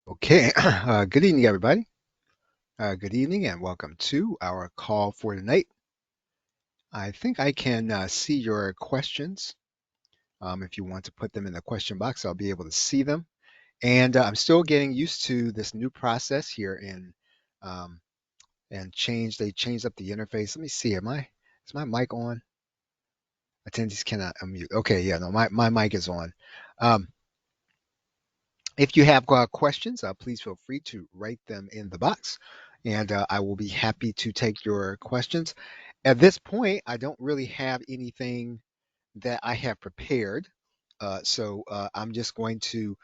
Okay, good evening, everybody. Good evening, and welcome to our call for tonight. I think I can see your questions. If you want to put them in the question box, I'll be able to see them. And I'm still getting used to this new process here um, they changed up the interface. Let me see, is my mic on? Attendees cannot unmute. Okay, yeah, no, my mic is on. Um, If you have questions, please feel free to write them in the box, and I will be happy to take your questions. At this point, I don't really have anything that I have prepared, so I'm just going to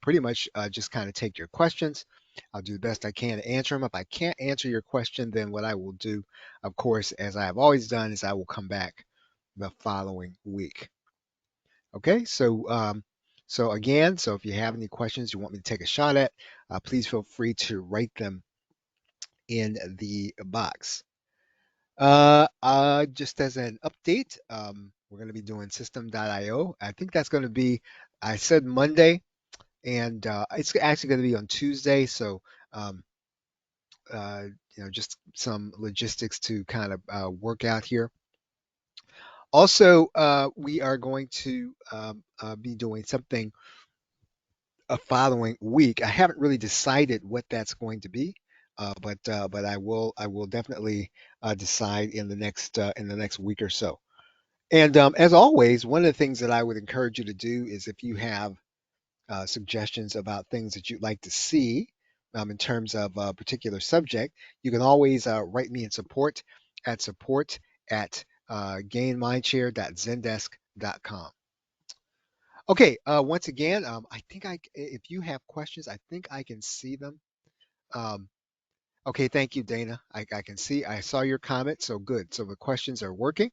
pretty much just kind of take your questions. I'll do the best I can to answer them. If I can't answer your question, then what I will do, of course, as I have always done, is I will come back the following week. Okay, so again, so if you have any questions you want me to take a shot at, please feel free to write them in the box. Just as an update, we're going to be doing system.io. I think that's going to be, I said Monday, and it's actually going to be on Tuesday. So, um, uh, just some logistics to kind of work out here. Also, we are going to be doing something a following week. I haven't really decided what that's going to be, but I will definitely decide in the next week or so. And as always, one of the things that I would encourage you to do is if you have suggestions about things that you'd like to see in terms of a particular subject, you can always write me in support at gainmindshare.zendesk.com. Okay, once again, I think if you have questions, I think I can see them. Um, okay, thank you, Dana. I can see, I saw your comment, so good. So the questions are working.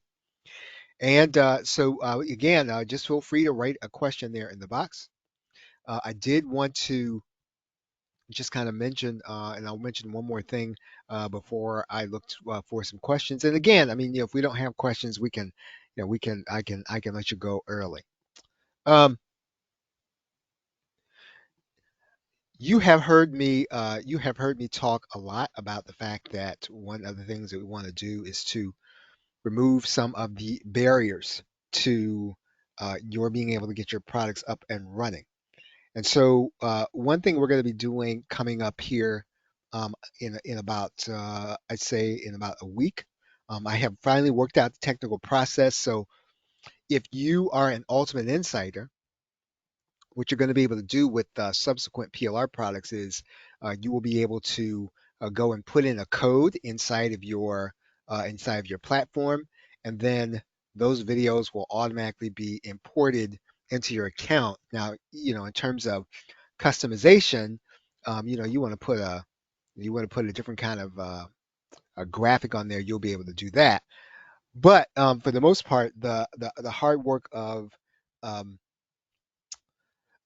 And again, just feel free to write a question there in the box. I did want to just kind of mention, and I'll mention one more thing before I looked for some questions. And again, I mean, if we don't have questions, we can, I can let you go early. Um, you have heard me talk a lot about the fact that one of the things that we want to do is to remove some of the barriers to your being able to get your products up and running. And so one thing we're going to be doing coming up here in about I'd say in about a week. I have finally worked out the technical process. So if you are an Ultimate Insider, what you're going to be able to do with subsequent PLR products is you will be able to go and put in a code inside of your platform, and then those videos will automatically be imported into your account. Now, in terms of customization, you want to put a different kind of a graphic on there. You'll be able to do that. But for the most part, the hard work um,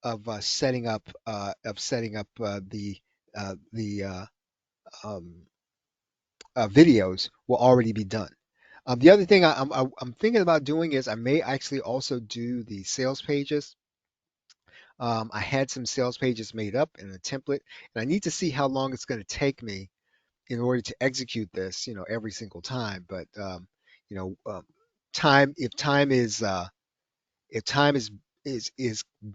of setting up the um, videos will already be done. The other thing I'm thinking about doing is I may actually also do the sales pages. I had some sales pages made up in a template, and I need to see how long it's going to take me in order to execute this, every single time. But you know, um, time if time is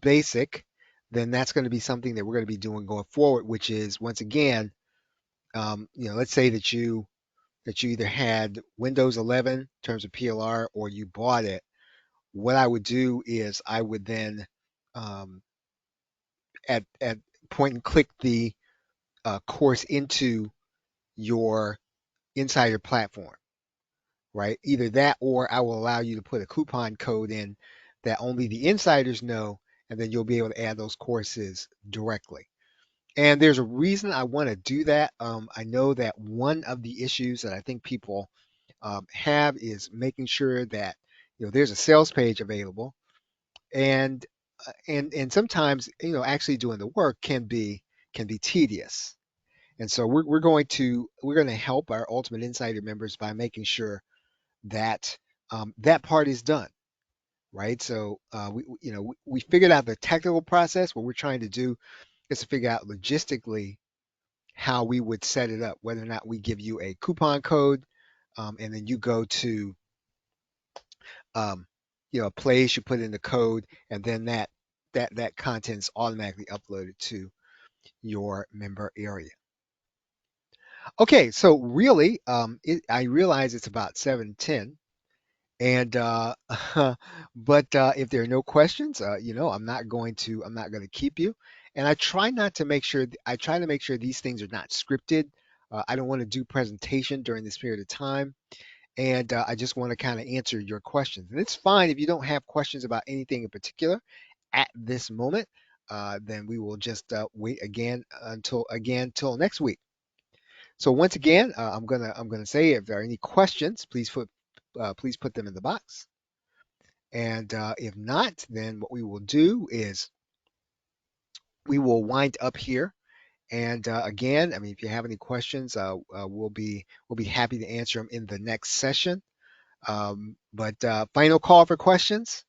basic, then that's going to be something that we're going to be doing going forward, which is once again, let's say that you either had Windows 11 in terms of PLR or you bought it. What I would do is I would then um, at point and click the course into your insider platform, right? Either that or I will allow you to put a coupon code in that only the insiders know, and then you'll be able to add those courses directly. And there's a reason I want to do that. I know that one of the issues that I think people have is making sure that there's a sales page available, and and sometimes actually doing the work can be tedious. And so we're going to help our Ultimate Insider members by making sure that that part is done, right? So we figured out the technical process. What we're trying to do is to figure out logistically how we would set it up, whether or not we give you a coupon code, and then you go to um, a place, you put in the code, and then that content is automatically uploaded to your member area. Okay, so really, I realize it's about 7:10, and but if there are no questions, I'm not going to keep you. And I try to make sure these things are not scripted. I don't want to do presentation during this period of time, and I just want to kind of answer your questions. And it's fine if you don't have questions about anything in particular at this moment. Then we will just wait again till next week. So once again, I'm gonna say if there are any questions, please put them in the box. And if not, then what we will do is we will wind up here. And again, I mean, if you have any questions, we'll be happy to answer them in the next session. But final call for questions.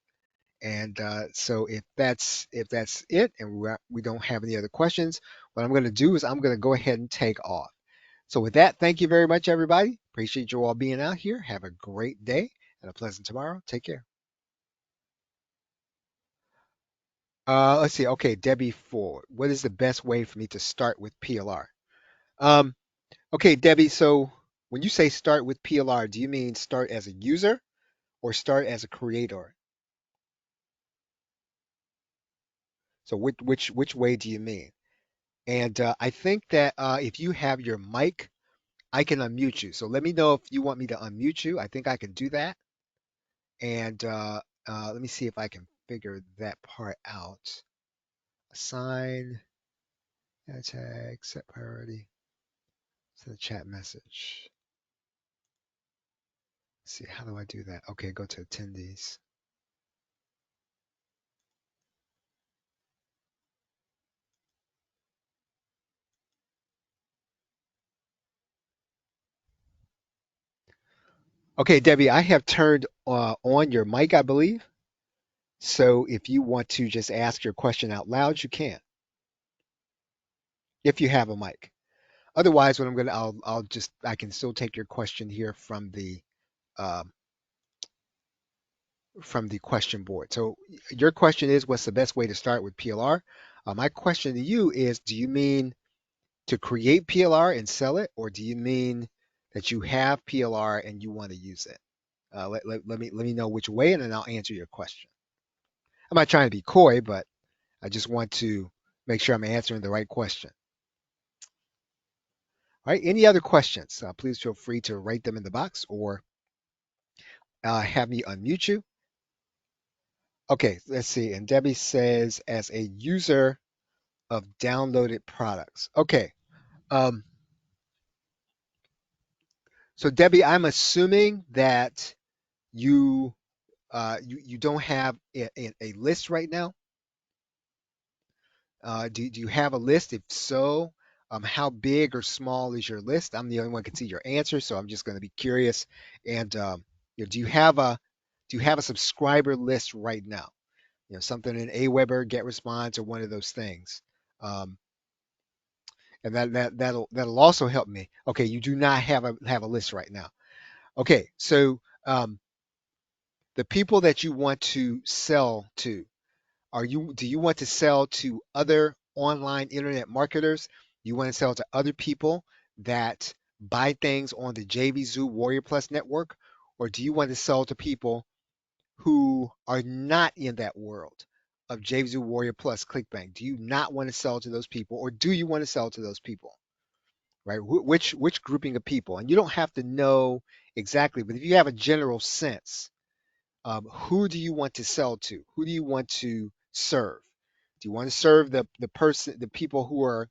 And so if that's it, and we don't have any other questions, what I'm going to do is I'm going to go ahead and take off. So with that, thank you very much, everybody. Appreciate you all being out here. Have a great day and a pleasant tomorrow. Take care. Let's see. Okay, Debbie Ford. What is the best way for me to start with PLR? Um, okay, Debbie. So when you say start with PLR, do you mean start as a user or start as a creator? So which way do you mean? And I think that if you have your mic, I can unmute you. So let me know if you want me to unmute you. I think I can do that. And let me see if I can figure that part out. Assign, add tag, set priority, send a chat message. Let's see, how do I do that? Okay, go to attendees. Okay, Debbie, I have turned on your mic, I believe. So if you want to just ask your question out loud, you can, if you have a mic. Otherwise, what I can still take your question here um, from the question board. So your question is, what's the best way to start with PLR? My question to you is, do you mean to create PLR and sell it, or do you mean that you have PLR and you want to use it? Let me know which way, and then I'll answer your question. I'm not trying to be coy, but I just want to make sure I'm answering the right question. All right. Any other questions? Please feel free to write them in the box or have me unmute you. Okay, let's see. And Debbie says, as a user of downloaded products. Okay. Um, so Debbie, I'm assuming that you don't have a list right now. Do you have a list? If so, how big or small is your list? I'm the only one who can see your answer, so I'm just going to be curious. And do you have a subscriber list right now? Something in Aweber, GetResponse, or one of those things. Um, and that'll also help me. Okay, you do not have a list right now. Okay, so the people that you want to sell to, do you want to sell to other online internet marketers? You want to sell to other people that buy things on the JVZoo Warrior Plus network, or do you want to sell to people who are not in that world of JVZoo Warrior Plus ClickBank? Do you not want to sell to those people, or do you want to sell to those people? Right? Which grouping of people? And you don't have to know exactly, but if you have a general sense, who do you want to sell to? Who do you want to serve? Do you want to serve the people who are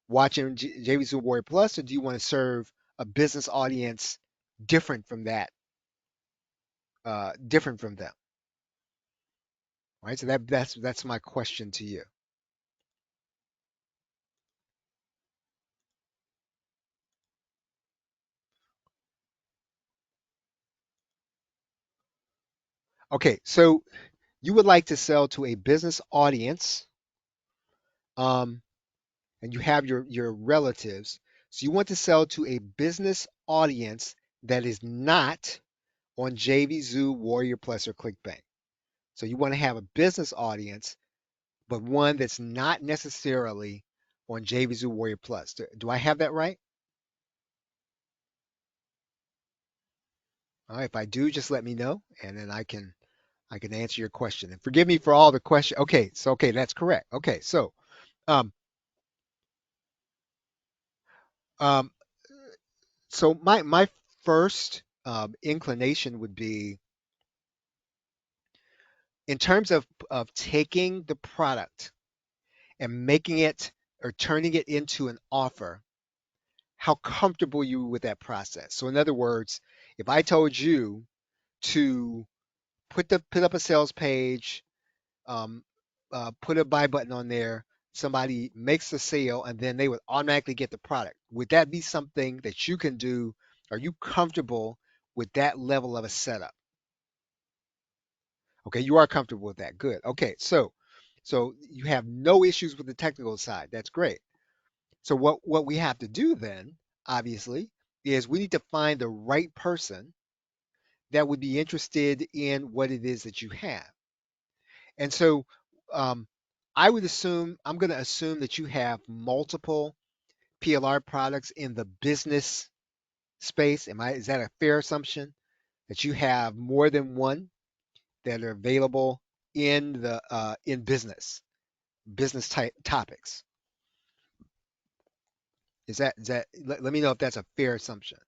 watching JVZoo Warrior Plus, or do you want to serve a business audience different from that, different from them? Right. So that's my question to you. Okay. So you would like to sell to a business audience, um, and you have your relatives. So you want to sell to a business audience that is not on JVZoo, Warrior Plus, or ClickBank. So you want to have a business audience, but one that's not necessarily on JVZoo, Warrior Plus. Do I have that right? All right, if I do, just let me know, and then I can answer your question. And forgive me for all the questions. Okay, that's correct. Okay, so um, um, my first inclination would be in terms of taking the product and making it or turning it into an offer. How comfortable you with that process? So in other words, if I told you to put up a sales page, um, put a buy button on there, somebody makes the sale, and then they would automatically get the product. Would that be something that you can do? Are you comfortable with that level of a setup? Okay, you are comfortable with that. Good. Okay, so you have no issues with the technical side. That's great. So what we have to do then, obviously, is we need to find the right person that would be interested in what it is that you have. And so um, I'm going to assume that you have multiple PLR products in the business space. Is that a fair assumption that you have more than one that are available in the in business type topics? Let me know if that's a fair assumption.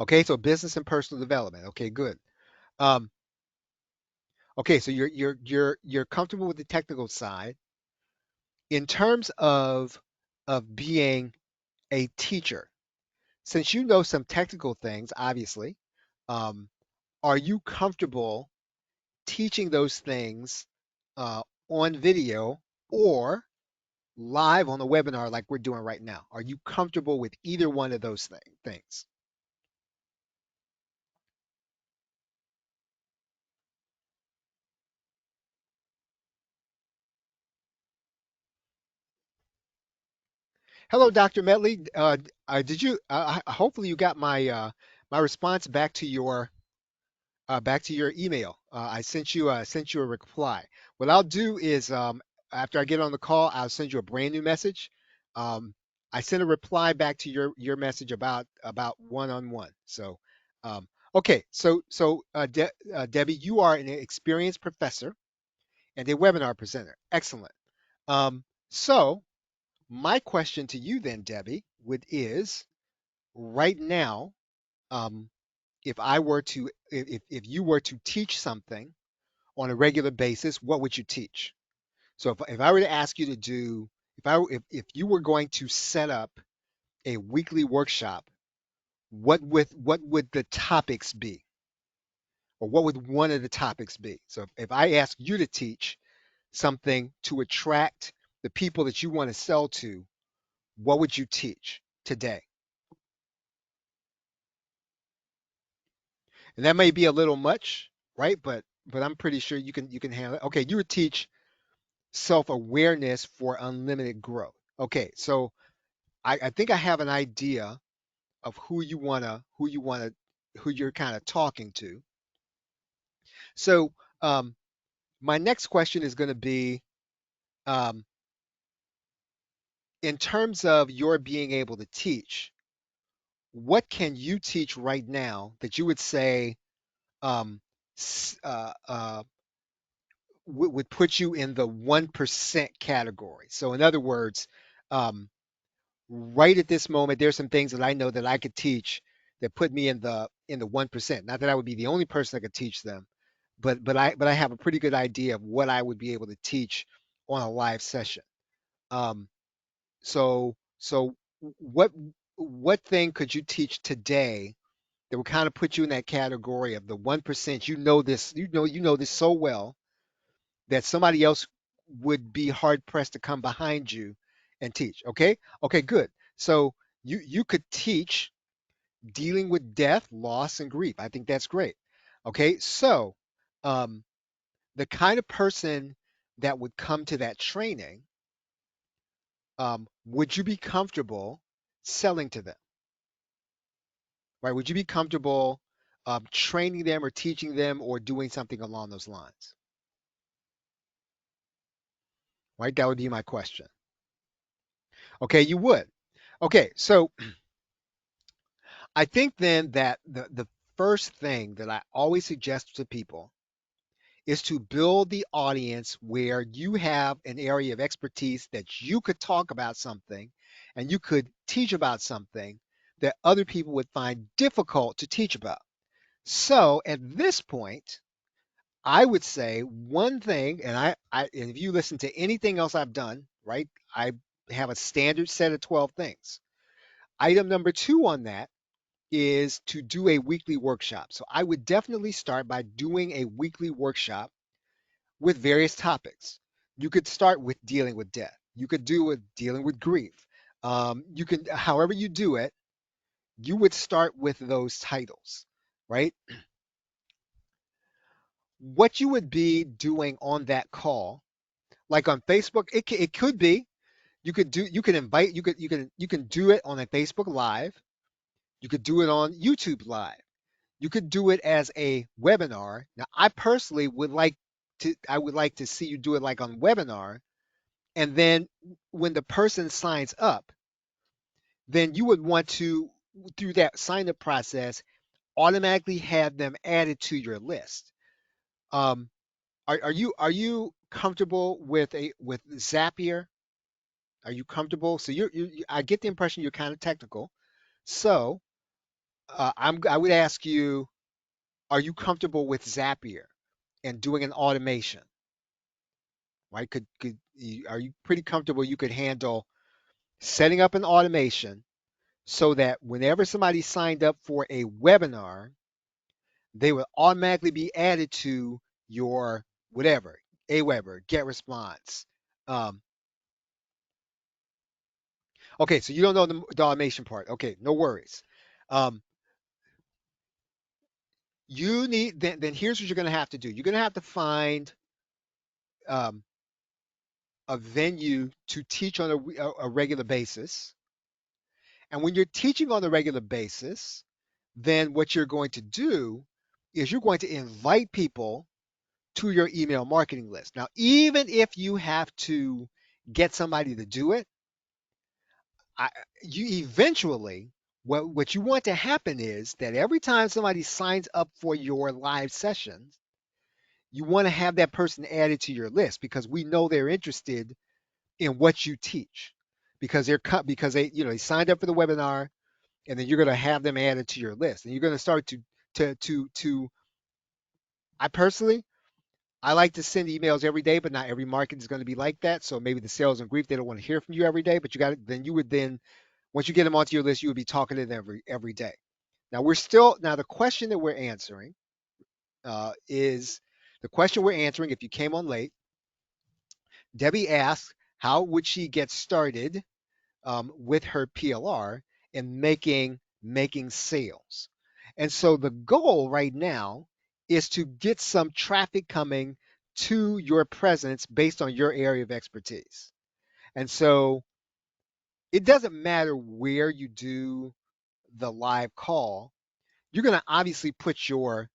Okay, so business and personal development. Okay, good. Um, okay, so you're comfortable with the technical side in terms of being a teacher. Since you know some technical things, obviously, um, are you comfortable teaching those things on video or live on a webinar like we're doing right now? Are you comfortable with either one of those things? Hello, Dr. Medley. Did you? Hopefully, you got my response back to your email. I sent you a reply. What I'll do is after I get on the call, I'll send you a brand new message. Um, I sent a reply back to your message about one-on-one. So okay, Debbie, you are an experienced professor and a webinar presenter. Excellent. So my question to you then, Debbie, would is right now, um, if I were to if you were to teach something on a regular basis, what would you teach? So if I were to ask you to do if you were going to set up a weekly workshop, what would the topics be? Or what would one of the topics be? So if I ask you to teach something to attract the people that you want to sell to, what would you teach today? And that may be a little much, right? But I'm pretty sure you can handle it. Okay, you would teach self-awareness for unlimited growth. Okay, so I think I have an idea of who you're kind of talking to. So my next question is going to be um, in terms of your being able to teach, what can you teach right now that you would say um, s- uh, uh, would put you in the 1% category? So in other words, um, right at this moment, there's some things that I know that I could teach that put me in the 1%. Not that I would be the only person that could teach them, but I have a pretty good idea of what I would be able to teach on a live session. Um, so what thing could you teach today that would kind of put you in that category of the 1%? You know this so well that somebody else would be hard pressed to come behind you and teach. Okay, good. So you could teach dealing with death, loss, and grief. I think that's great. Okay, so um, the kind of person that would come to that training, would you be comfortable selling to them? Right? Would you be comfortable training them or teaching them or doing something along those lines? Right? That would be my question. Okay, you would. Okay, so I think then that the first thing that I always suggest to people is to build the audience where you have an area of expertise that you could talk about something and you could teach about something that other people would find difficult to teach about. So at this point, I would say one thing, and and if you listen to anything else I've done, right, I have a standard set of 12 things. Item number two on that is to do a weekly workshop. So I would definitely start by doing a weekly workshop with various topics. You could start with dealing with death. You could do with dealing with grief. You can, however you do it, you would start with those titles, right? What you would be doing on that call, like on Facebook, it could be you can invite you can do it on a Facebook Live. You could do it on YouTube Live. You could do it as a webinar. Now, I personally would like to see you do it like on webinar, and then when the person signs up, then you would want to, through that sign up process, automatically have them added to your list. Um, are you comfortable with Zapier? Are you comfortable? So I get the impression you're kind of technical. So I would ask you, are you comfortable with Zapier and doing an automation? Right? Are you pretty comfortable you could handle setting up an automation so that whenever somebody signed up for a webinar, they would automatically be added to your whatever, Aweber, Get Response. Um, okay, so you don't know the automation part. Okay, no worries. Um, you need then here's what you're going to have to do. You're going to have to find um, a venue to teach on a regular basis. And when you're teaching on a regular basis, then what you're going to do is you're going to invite people to your email marketing list. Now, even if you have to get somebody to do it, I, you eventually, what you want to happen is that every time somebody signs up for your live sessions, you want to have that person added to your list because we know they're interested in what you teach because because they signed up for the webinar, and then you're going to have them added to your list, and you're going to start to I personally, I like to send emails every day, but not every market is going to be like that. So maybe the sales and grief, they don't want to hear from you every day, but you would then, once you get them onto your list, you would be talking to them every day. Now the question that we're answering is the question we're answering. If you came on late, Debbie asked, how would she get started with her PLR and making sales? And so the goal right now is to get some traffic coming to your presence based on your area of expertise. And so it doesn't matter where you do the live call. You're going to obviously put your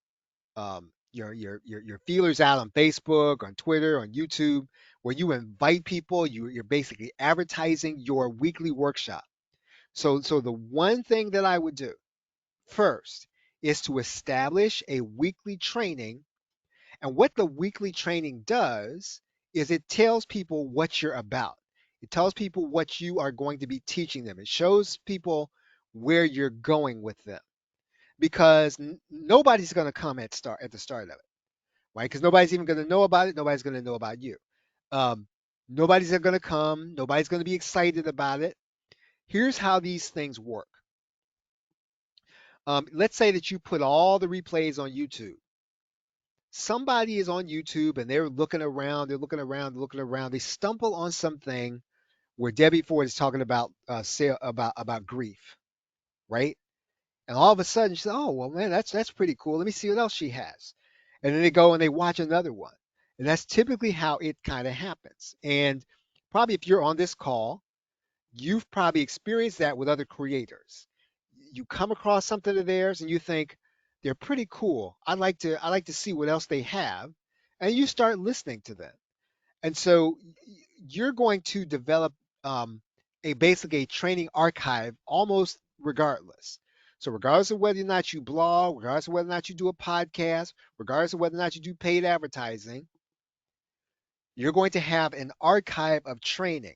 feelers out on Facebook, on Twitter, on YouTube, where you invite people. You're basically advertising your weekly workshop. So the one thing that I would do first is to establish a weekly training. And what the weekly training does is it tells people what you're about. It tells people what you are going to be teaching them. It shows people where you're going with them because nobody's going to come at the start of it, right? Because nobody's even going to know about it. Nobody's going to know about you. Um, nobody's going to come. Nobody's going to be excited about it. Here's how these things work. Let's say that you put all the replays on YouTube. Somebody is on YouTube and they're looking around, they're looking around, they're looking around. They stumble on something where Debbie Ford is talking about about grief, right? And all of a sudden she says, "Oh well, man, that's pretty cool. Let me see what else she has." And then they go and they watch another one, And that's typically how it kind of happens. And probably if you're on this call, you've probably experienced that with other creators. You come across something of theirs and you think they're pretty cool. I like to see what else they have, and you start listening to them. And so you're going to develop um, basically a training archive almost regardless. So regardless of whether or not you blog, regardless of whether or not you do a podcast, regardless of whether or not you do paid advertising, you're going to have an archive of training.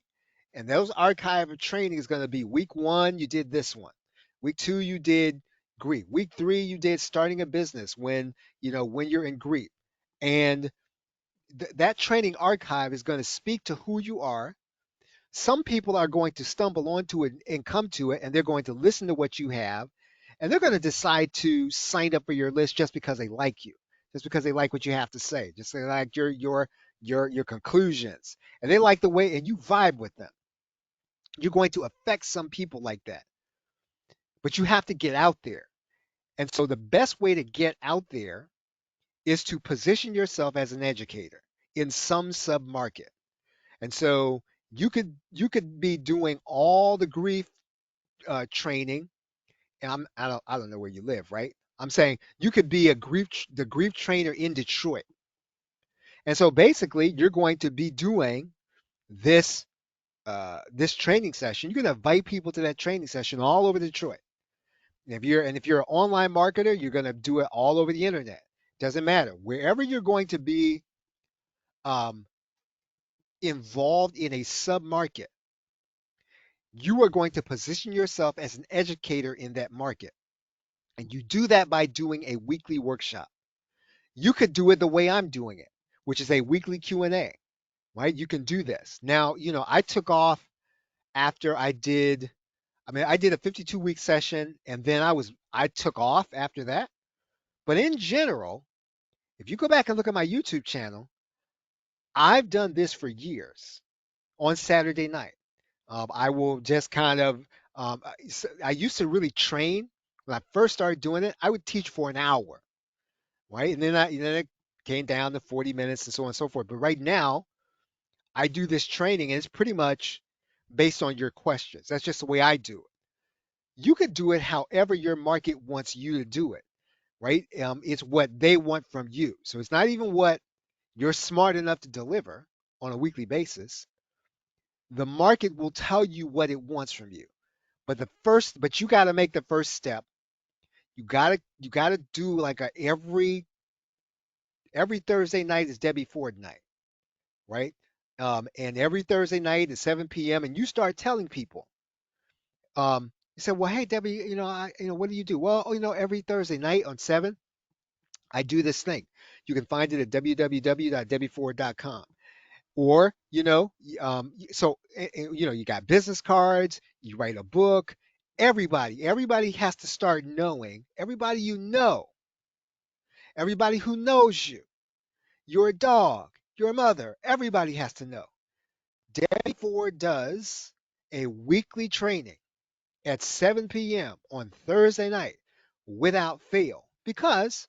And those archive of training is going to be week one, you did this one. Week two, you did grief. Week three, you did starting a business when you're in grief. And that training archive is going to speak to who you are. Some people are going to stumble onto it and come to it, and they're going to listen to what you have, and they're going to decide to sign up for your list just because they like you, just because they like what you have to say, just they like your conclusions, and they like the way and you vibe with them. You're going to affect some people like that, but you have to get out there. And so the best way to get out there is to position yourself as an educator in some sub market. And so you could be doing all the grief training. And I don't know where you live, right? I'm saying you could be the grief trainer in Detroit. And so basically, you're going to be doing this this training session. You're going to invite people to that training session all over Detroit. And if you're an online marketer, you're going to do it all over the internet. Doesn't matter wherever you're going to be um, involved in a sub market. You are going to position yourself as an educator in that market. And you do that by doing a weekly workshop. You could do it the way I'm doing it, which is a weekly Q&A, right? You can do this. Now, I took off after I did a 52-week session and then I took off after that. But in general, if you go back and look at my YouTube channel, I've done this for years on Saturday night. I will just kind of, I used to really train when I first started doing it. I would teach for an hour, right? And then it came down to 40 minutes and so on and so forth. But right now, I do this training and it's pretty much based on your questions. That's just the way I do it. You could do it however your market wants you to do it, right? It's what they want from you. So it's not even what you're smart enough to deliver on a weekly basis. The market will tell you what it wants from you. But you got to make the first step. You got to do like every Thursday night is Debbie Ford night, right? And every Thursday night at 7 p.m. and you start telling people, you say, well, hey Debbie, what do you do? Well, every Thursday night on 7, I do this thing. You can find it at www.debbieford.com. Or, you got business cards, you write a book. Everybody has to start knowing, everybody who knows you, your dog, your mother, everybody has to know. Debbie Ford does a weekly training at 7 p.m. on Thursday night without fail because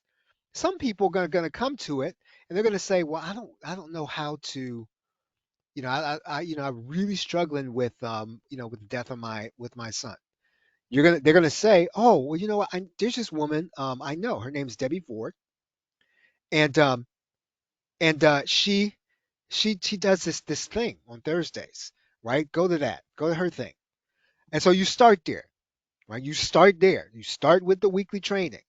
some people are going to come to it and they're going to say, well, I don't know how to. I'm really struggling with the death of my son. They're gonna say, oh, well, you know what? There's this woman, I know her name's Debbie Ford, and she does this thing on Thursdays, right? Go to that, go to her thing, and so you start there, right? You start there. You start with the weekly training.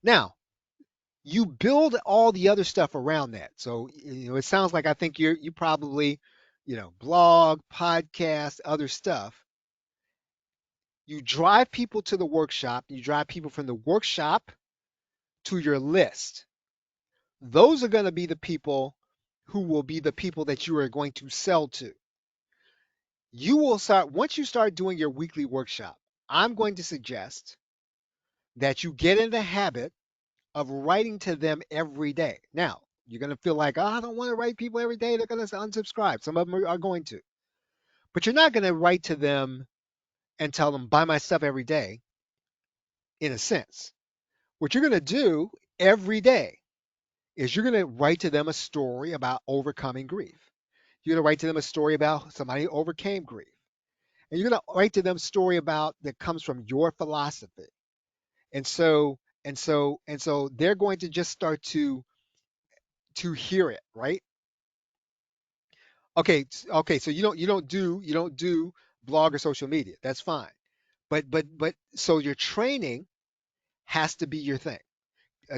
Now you build all the other stuff around that. So it sounds like I think you probably blog, podcast, other stuff. You drive people to the workshop, you drive people from the workshop to your list. Those are going to be the people who will be the people that you are going to sell to. You will start, once you start doing your weekly workshop, I'm going to suggest that you get in the habit of writing to them every day. Now, you're going to feel like, oh, I don't want to write people every day. They're going to unsubscribe. Some of them are going to. But you're not going to write to them and tell them, buy my stuff every day, in a sense. What you're going to do every day is you're going to write to them a story about overcoming grief. You're going to write to them a story about somebody who overcame grief. And you're going to write to them a story about that comes from your philosophy. And so they're going to just start to hear it, right? Okay, so you don't do blog or social media. That's fine. But so your training has to be your thing.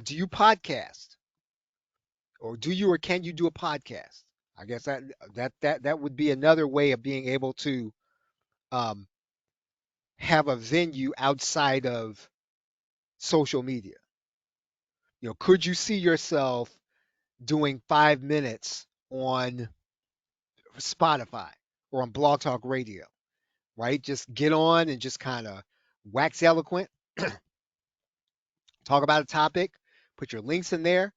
Do you podcast, or do you or can you do a podcast? I guess that would be another way of being able to um, have a venue outside of social media. Could you see yourself doing 5 minutes on Spotify or on Blog Talk Radio, right? Just get on and just kind of wax eloquent, talk about a topic, put your links in there.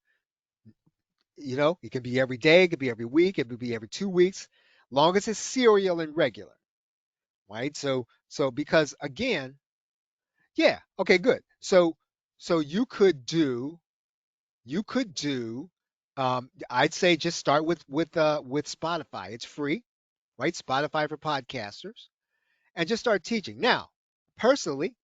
It can be every day, it could be every week, it could be every 2 weeks, long as it's serial and regular, right? So because again, yeah, okay, good. So you could do I'd say just start with Spotify. It's free, right? Spotify for podcasters, and just start teaching. Now, personally,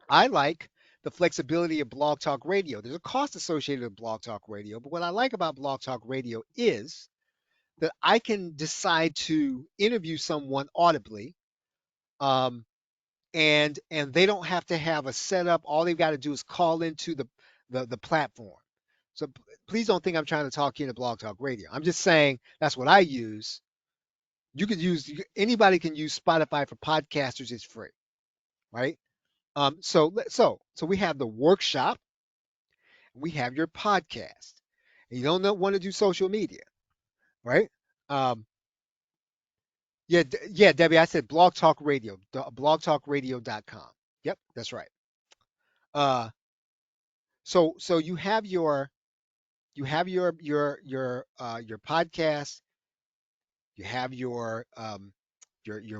I like the flexibility of Blog Talk Radio. There's a cost associated with Blog Talk Radio, but what I like about Blog Talk Radio is that I can decide to interview someone audibly, um, and they don't have to have a setup. All they've got to do is call into the platform. So please don't think I'm trying to talk you into Blog Talk Radio. I'm just saying that's what I use. Anybody can use Spotify for podcasters. It's free, right? So we have the workshop, we have your podcast, and you don't want to do social media, right? Um, yeah, Debbie, I said Blog Talk Radio, blogtalkradio.com. Yep, that's right. Uh, so you have your podcast, you have your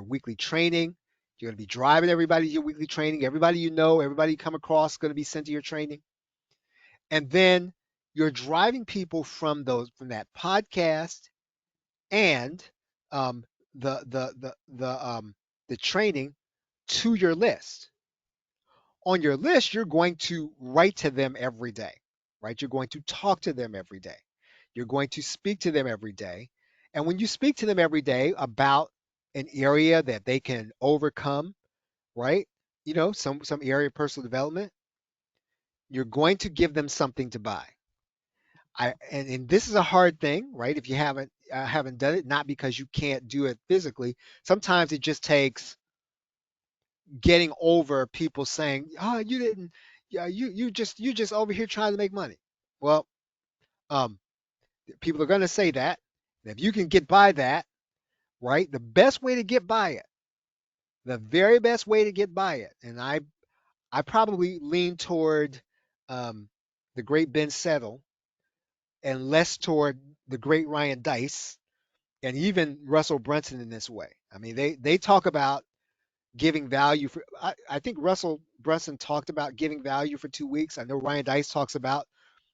weekly training. You're going to be driving everybody to your weekly training. Everybody everybody you come across is going to be sent to your training. And then you're driving people from that podcast and um, the training to your list. On your list, you're going to write to them every day, right? You're going to talk to them every day. You're going to speak to them every day. And when you speak to them every day about an area that they can overcome, right? Some area of personal development, you're going to give them something to buy. And this is a hard thing, right? If you haven't done it, not because you can't do it physically. Sometimes it just takes getting over people saying, "Oh, you didn't, yeah, you just over here trying to make money." Well, um, people are going to say that. And if you can get by that, right? The best way to get by it, the very best way to get by it, and I probably lean toward um, the great Ben Settle and less toward the great Ryan Dice and even Russell Brunson in this way. I mean, they talk about giving value for. I think Russell Brunson talked about giving value for 2 weeks. I know Ryan Dice talks about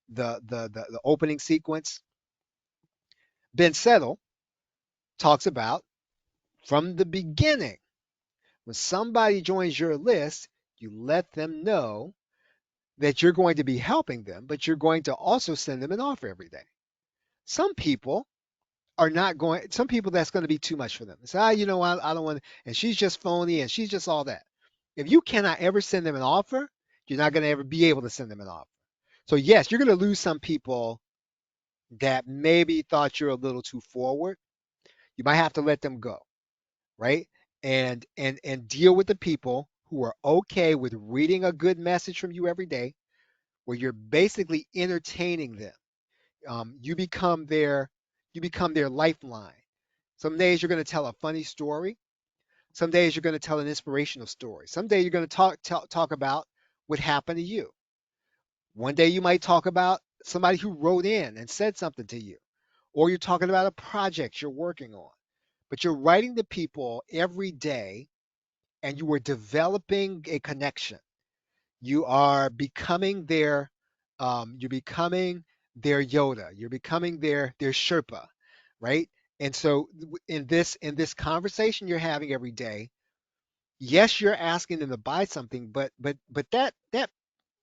the opening sequence. Ben Settle talks about from the beginning. When somebody joins your list, you let them know that you're going to be helping them, but you're going to also send them an offer every day. Some people some people that's going to be too much for them. They say, I don't want, and she's just phony and she's just all that. If you cannot ever send them an offer, you're not going to ever be able to send them an offer. So yes, you're going to lose some people that maybe thought you're a little too forward. You might have to let them go, right? And deal with the people who are okay with reading a good message from you every day, where you're basically entertaining them. You become their lifeline. Some days you're going to tell a funny story. Some days you're going to tell an inspirational story. Some days you're going to talk about what happened to you. One day you might talk about somebody who wrote in and said something to you, or you're talking about a project you're working on. But you're writing to people every day and you are developing a connection. You are becoming their Yoda. You're becoming their Sherpa, right? And so in this conversation you're having every day, yes, you're asking them to buy something, but that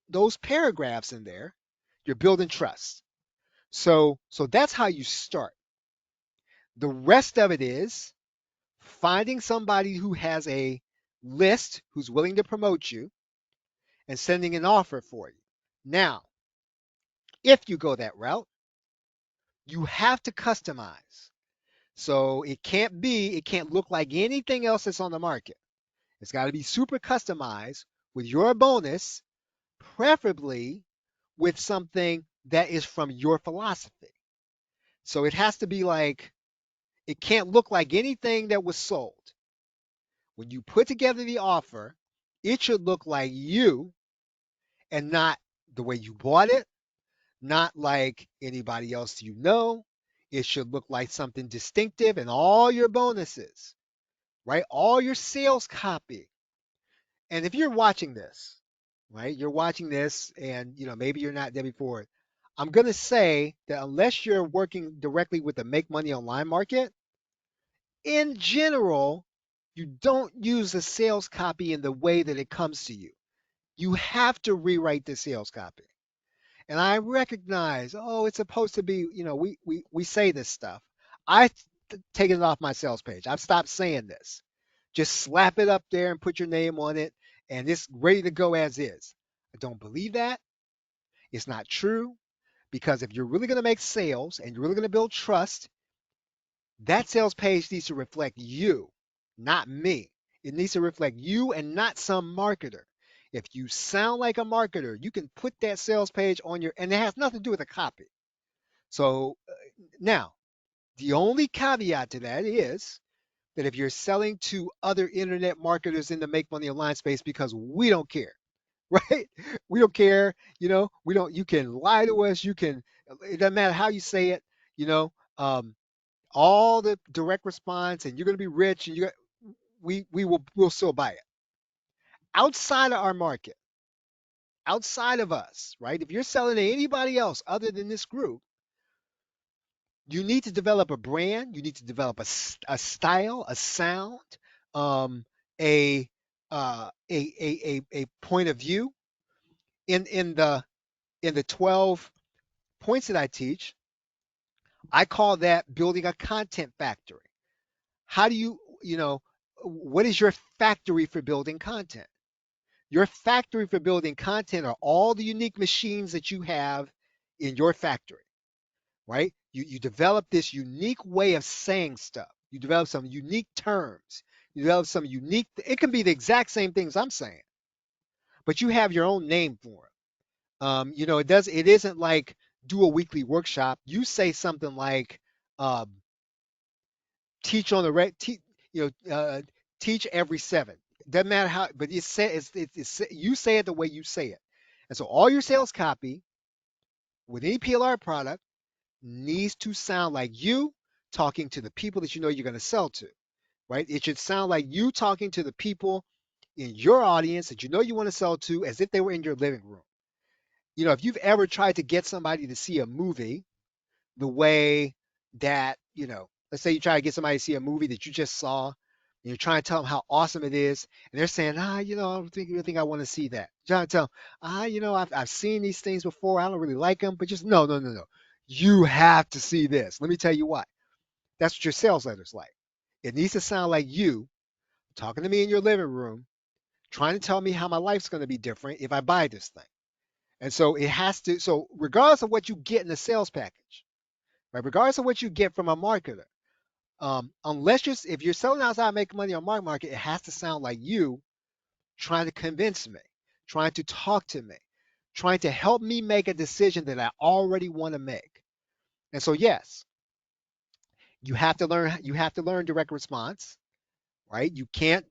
those paragraphs in there, you're building trust. So that's how you start. The rest of it is finding somebody who has a list, who's willing to promote you, and sending an offer for you. Now, if you go that route, you have to customize. So it can't look like anything else that's on the market. It's got to be super customized with your bonus, preferably with something that is from your philosophy. So it has to be like, it can't look like anything that was sold. When you put together the offer, it should look like you and not the way you bought it, not like anybody else you know. It should look like something distinctive, and all your bonuses, right? All your sales copy. And if you're watching this, right, you're watching this and maybe you're not there before. I'm going to say that unless you're working directly with the make money online market, in general, you don't use the sales copy in the way that it comes to you. You have to rewrite the sales copy. And I recognize, oh, it's supposed to be, we say this stuff. I've taken it off my sales page. I've stopped saying this. Just slap it up there and put your name on it, and it's ready to go as is. I don't believe that. It's not true, because if you're really going to make sales and you're really going to build trust, that sales page needs to reflect you, not me. It needs to reflect you and not some marketer. If you sound like a marketer, you can put that sales page on and it has nothing to do with a copy. So now, the only caveat to that is that if you're selling to other internet marketers in the make money online space, because we don't care, right? We don't care, we don't, you can lie to us, it doesn't matter how you say it, you know, um, all the direct response, and you're going to be rich, and we'll still buy it. Outside of our market, outside of us, right? If you're selling to anybody else other than this group, you need to develop a brand. You need to develop a style, a sound, um, a, a point of view. In the 12 points that I teach, I call that building a content factory. How do what is your factory for building content? Your factory for building content are all the unique machines that you have in your factory, right? You develop this unique way of saying stuff. You develop some unique terms. You develop some unique, it can be the exact same things I'm saying, but you have your own name for it. It isn't like do a weekly workshop. You say something like, um, teach on the reg, teach every seven. Doesn't matter how, but you say it the way you say it. And so all your sales copy with any PLR product needs to sound like you talking to the people that you know you're going to sell to, right? It should sound like you talking to the people in your audience that you know you want to sell to, as if they were in your living room. If you've ever tried to get somebody to see a movie the way that, let's say you try to get somebody to see a movie that you just saw, and you're trying to tell them how awesome it is, and they're saying, I don't think I want to see that. You're trying to tell them, I've seen these things before. I don't really like them, but just no, no, no, no. You have to see this. Let me tell you why. That's what your sales letter's like. It needs to sound like you talking to me in your living room, trying to tell me how my life's going to be different if I buy this thing. And so it has to, so regardless of what you get in the sales package, right? Regardless of what you get from a marketer, unless if you're selling outside making money on my market, it has to sound like you trying to convince me, trying to talk to me, trying to help me make a decision that I already want to make. And so, yes, you have to learn direct response, right? You can't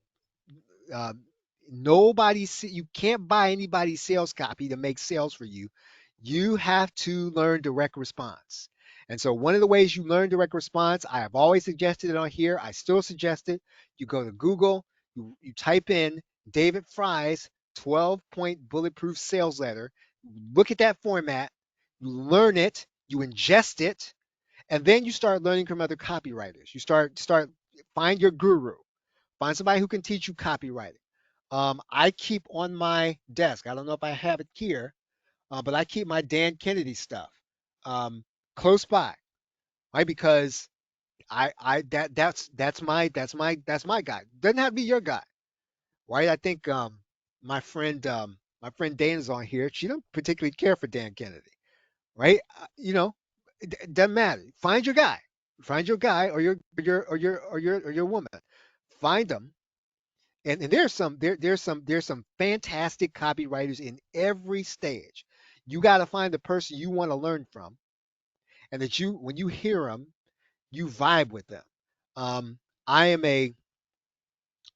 um, you can't buy anybody's sales copy to make sales for you. You have to learn direct response. And so one of the ways you learn direct response, I have always suggested it on here. I still suggest it. You go to Google, you type in David Fry's 12-point bulletproof sales letter. Look at that format, you learn it, you ingest it, and then you start learning from other copywriters. You start find your guru, find somebody who can teach you copywriting. I keep on my desk. I don't know if I have it here, but I keep my Dan Kennedy stuff um, close by, right? Because that's my guy. Doesn't have to be your guy, right? I think my friend Dana's on here. She don't particularly care for Dan Kennedy, right? It doesn't matter. Find your guy. Find your guy or your woman. Find them. And there's some fantastic copywriters in every stage. You got to find the person you want to learn from, and that you when you hear them, you vibe with them. I am a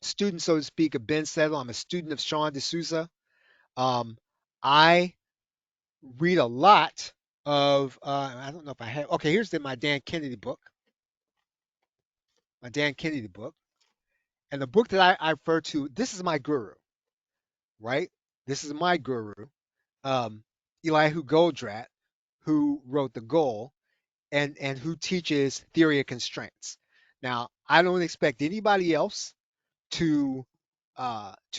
student, so to speak, of Ben Settle. I'm a student of Sean D'Souza. I read a lot of I don't know if I have. Okay, here's my Dan Kennedy book. My Dan Kennedy book. And the book that I refer to, this is my guru, right? This is my guru, um, Elihu Goldratt, who wrote The Goal and who teaches theory of constraints. Now, I don't expect anybody else to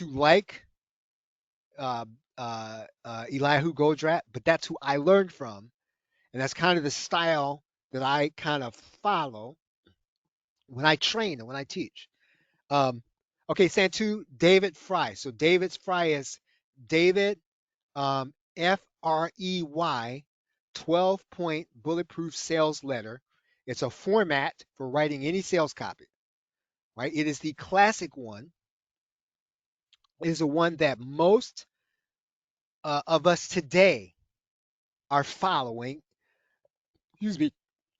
like uh, Elihu Goldratt, but that's who I learned from, and that's kind of the style that I kind of follow when I train and when I teach. Um, okay, Santu, David Fry. So David's Fry is David Frey 12-point bulletproof sales letter. It's a format for writing any sales copy, right? It is the classic one. It is the one that most of us today are following, excuse me,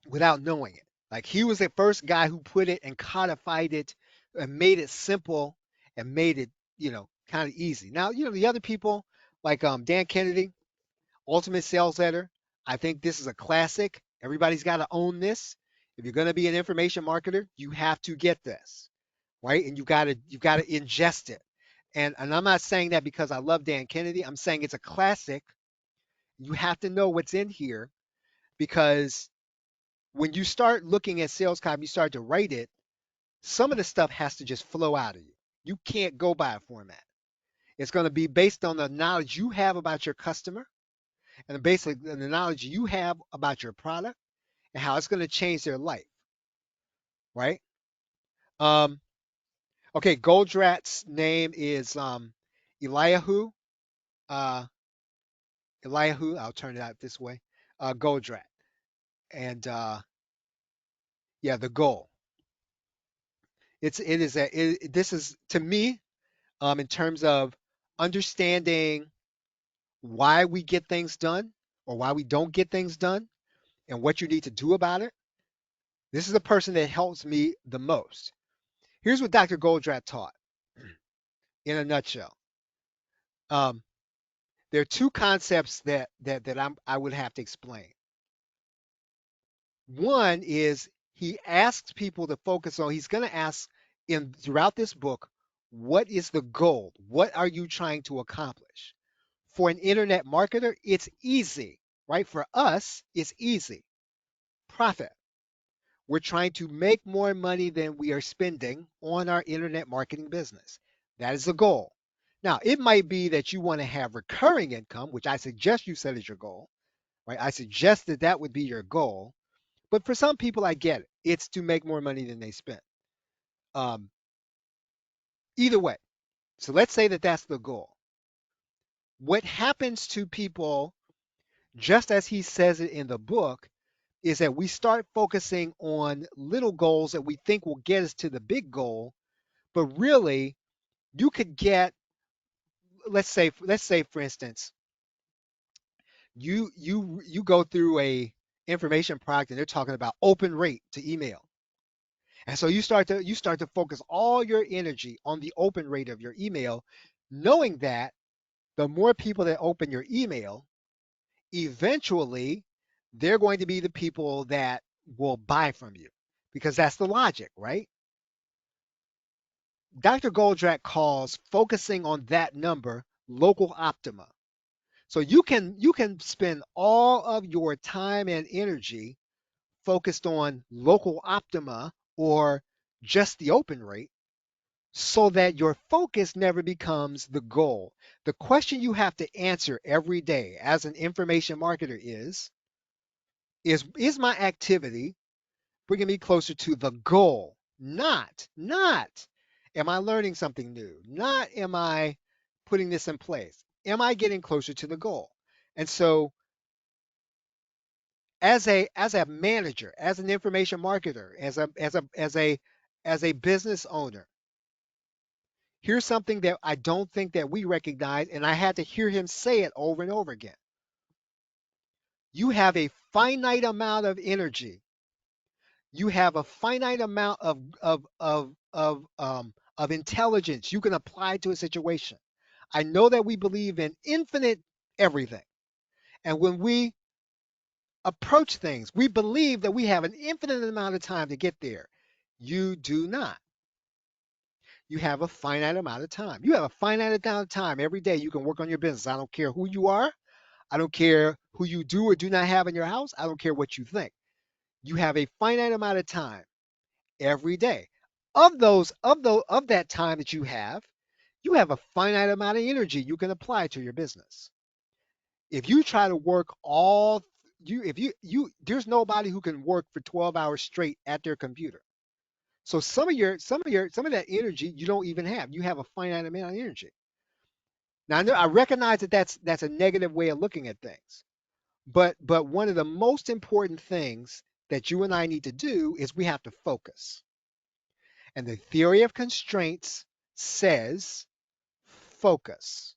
without knowing it. Like he was the first guy who put it and codified it and made it simple and made it, kind of easy. Now, the other people like Dan Kennedy, Ultimate Sales Letter. I think this is a classic. Everybody's got to own this. If you're going to be an information marketer, you have to get this, right? And you've got to ingest it. And I'm not saying that because I love Dan Kennedy. I'm saying it's a classic. You have to know what's in here because when you start looking at sales copy, you start to write it, some of the stuff has to just flow out of you. You can't go by a format. It's going to be based on the knowledge you have about your customer and basically the knowledge you have about your product and how it's going to change their life, right? Um, okay, Goldrat's name is Eliahu. Uh, Eliahu, I'll turn it out this way. Goldrat. And yeah, the goal. This is to me, in terms of understanding why we get things done or why we don't get things done and what you need to do about it. This is the person that helps me the most. Here's what Dr. Goldrat taught in a nutshell. Um, there are two concepts that I would have to explain. One is he asks people to focus on. He's going to ask in throughout this book, what is the goal? What are you trying to accomplish? For an internet marketer, it's easy, right? For us, it's easy. Profit. We're trying to make more money than we are spending on our internet marketing business. That is the goal. Now, it might be that you want to have recurring income, which I suggest you set as your goal, right? I suggest that that would be your goal. But for some people, I get it. It's to make more money than they spend. Um, Either way. So let's say that that's the goal. What happens to people, just as he says it in the book, is that we start focusing on little goals that we think will get us to the big goal, but really you could get, let's say for instance, you go through a information product and they're talking about open rate to email. And so you start to focus all your energy on the open rate of your email, knowing that the more people that open your email, eventually they're going to be the people that will buy from you because that's the logic, right? Dr. Goldrat calls focusing on that number local optima. So you can spend all of your time and energy focused on local optima or just the open rate so that your focus never becomes the goal. The question you have to answer every day as an information marketer is my activity bringing me closer to the goal? Not am I learning something new? Not am I putting this in place? Am I getting closer to the goal? And so as a manager, as an information marketer, as a business owner, here's something that I don't think that we recognize, and I had to hear him say it over and over again. You have a finite amount of energy. You have a finite amount of intelligence you can apply to a situation. I know that we believe in infinite everything. And when we approach things, we believe that we have an infinite amount of time to get there. You do not. You have a finite amount of time. You have a finite amount of time every day you can work on your business. I don't care who you are. I don't care who you do or do not have in your house. I don't care what you think. You have a finite amount of time every day. Of that time that you have a finite amount of energy you can apply to your business. If you try to work all you if you there's nobody who can work for 12 hours straight at their computer. So some of that energy you don't even have. You have a finite amount of energy. Now I recognize that that's a negative way of looking at things. But one of the most important things that you and I need to do is we have to focus. And the theory of constraints says focus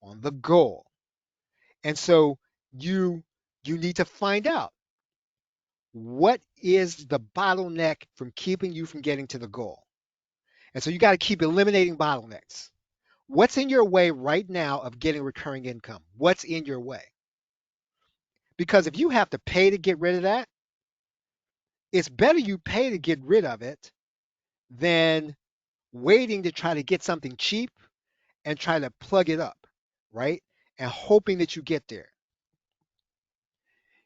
on the goal. And so you you need to find out what is the bottleneck from keeping you from getting to the goal. And so you got to keep eliminating bottlenecks. What's in your way right now of getting recurring income? What's in your way? Because if you have to pay to get rid of that, it's better you pay to get rid of it than waiting to try to get something cheap and try to plug it up, right? And hoping that you get there.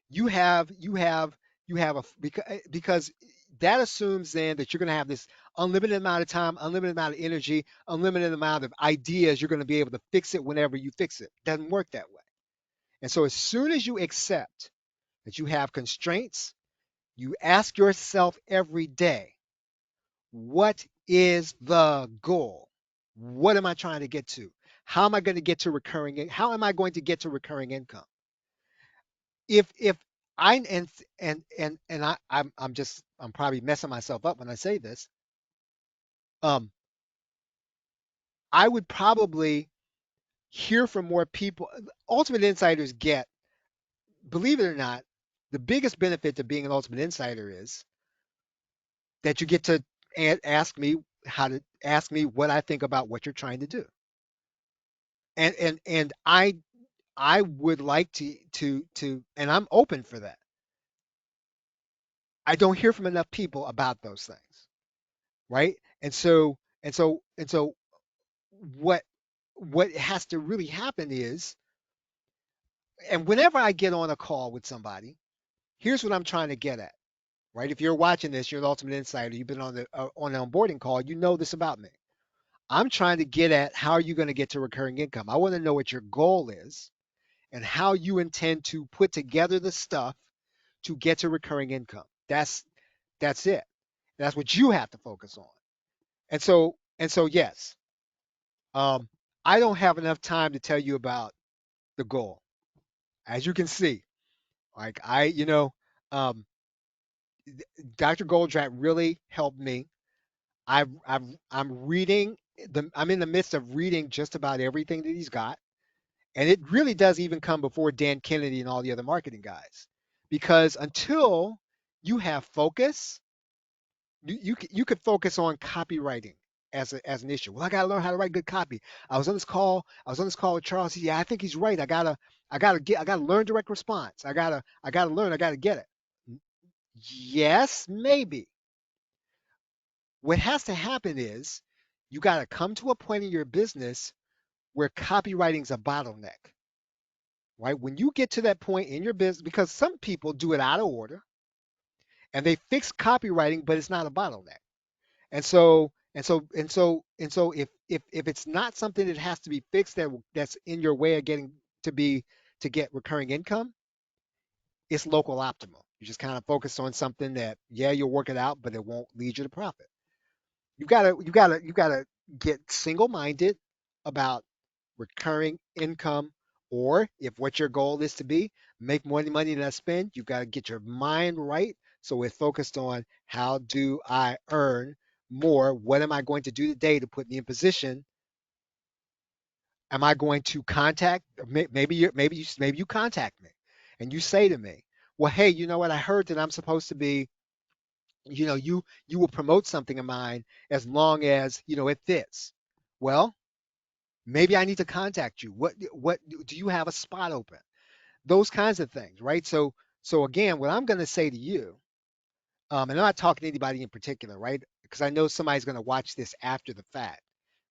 You have a because that assumes then that you're going to have this unlimited amount of time, unlimited amount of energy, unlimited amount of ideas. You're going to be able to fix it whenever you fix it. Doesn't work that way. And so as soon as you accept that you have constraints, you ask yourself every day, what is the goal? What am I trying to get to? How am I going to get to how am I going to get to recurring income? If I and I'm probably messing myself up when I say this. Um, I would probably hear from more people. Ultimate insiders get, believe it or not, the biggest benefit to being an ultimate insider is that you get to ask me what I think about what you're trying to do. And I would like to and I'm open for that. I don't hear from enough people about those things, right? And so what what has to really happen is, and whenever I get on a call with somebody, here's what I'm trying to get at, right? If you're watching this, you're the ultimate insider. You've been on an onboarding call. You know this about me. I'm trying to get at how are you going to get to recurring income. I want to know what your goal is and how you intend to put together the stuff to get to recurring income. That's it. That's what you have to focus on. And so yes, um, I don't have enough time to tell you about the goal. As you can see, like um, Dr. Goldratt really helped me. I'm reading I'm in the midst of reading just about everything that he's got, and it really does even come before Dan Kennedy and all the other marketing guys, because until you have focus, you could focus on copywriting as an issue. Well, I gotta learn how to write good copy. I was on this call with Charles. Yeah, I think he's right. I gotta learn direct response. I gotta get it. Yes, maybe. What has to happen is you gotta come to a point in your business where copywriting's a bottleneck, right? When you get to that point in your business, because some people do it out of order and they fix copywriting, but it's not a bottleneck. And so if it's not something that has to be fixed that's in your way of getting to get recurring income, it's local optimal. You just kind of focus on something that, yeah, you'll work it out, but it won't lead you to profit. You gotta get single-minded about recurring income, or if what your goal is to be, make more money than I spend, you've got to get your mind right. So it's focused on how do I earn more? What am I going to do today to put me in position? Am I going to contact? Maybe you contact me, and you say to me, "Well, hey, you know what? I heard that I'm supposed to be, you will promote something of mine as long as it fits." Well, maybe I need to contact you. What do you have a spot open? Those kinds of things, right? So again, what I'm going to say to you, and I'm not talking to anybody in particular, right? Because I know somebody's going to watch this after the fact,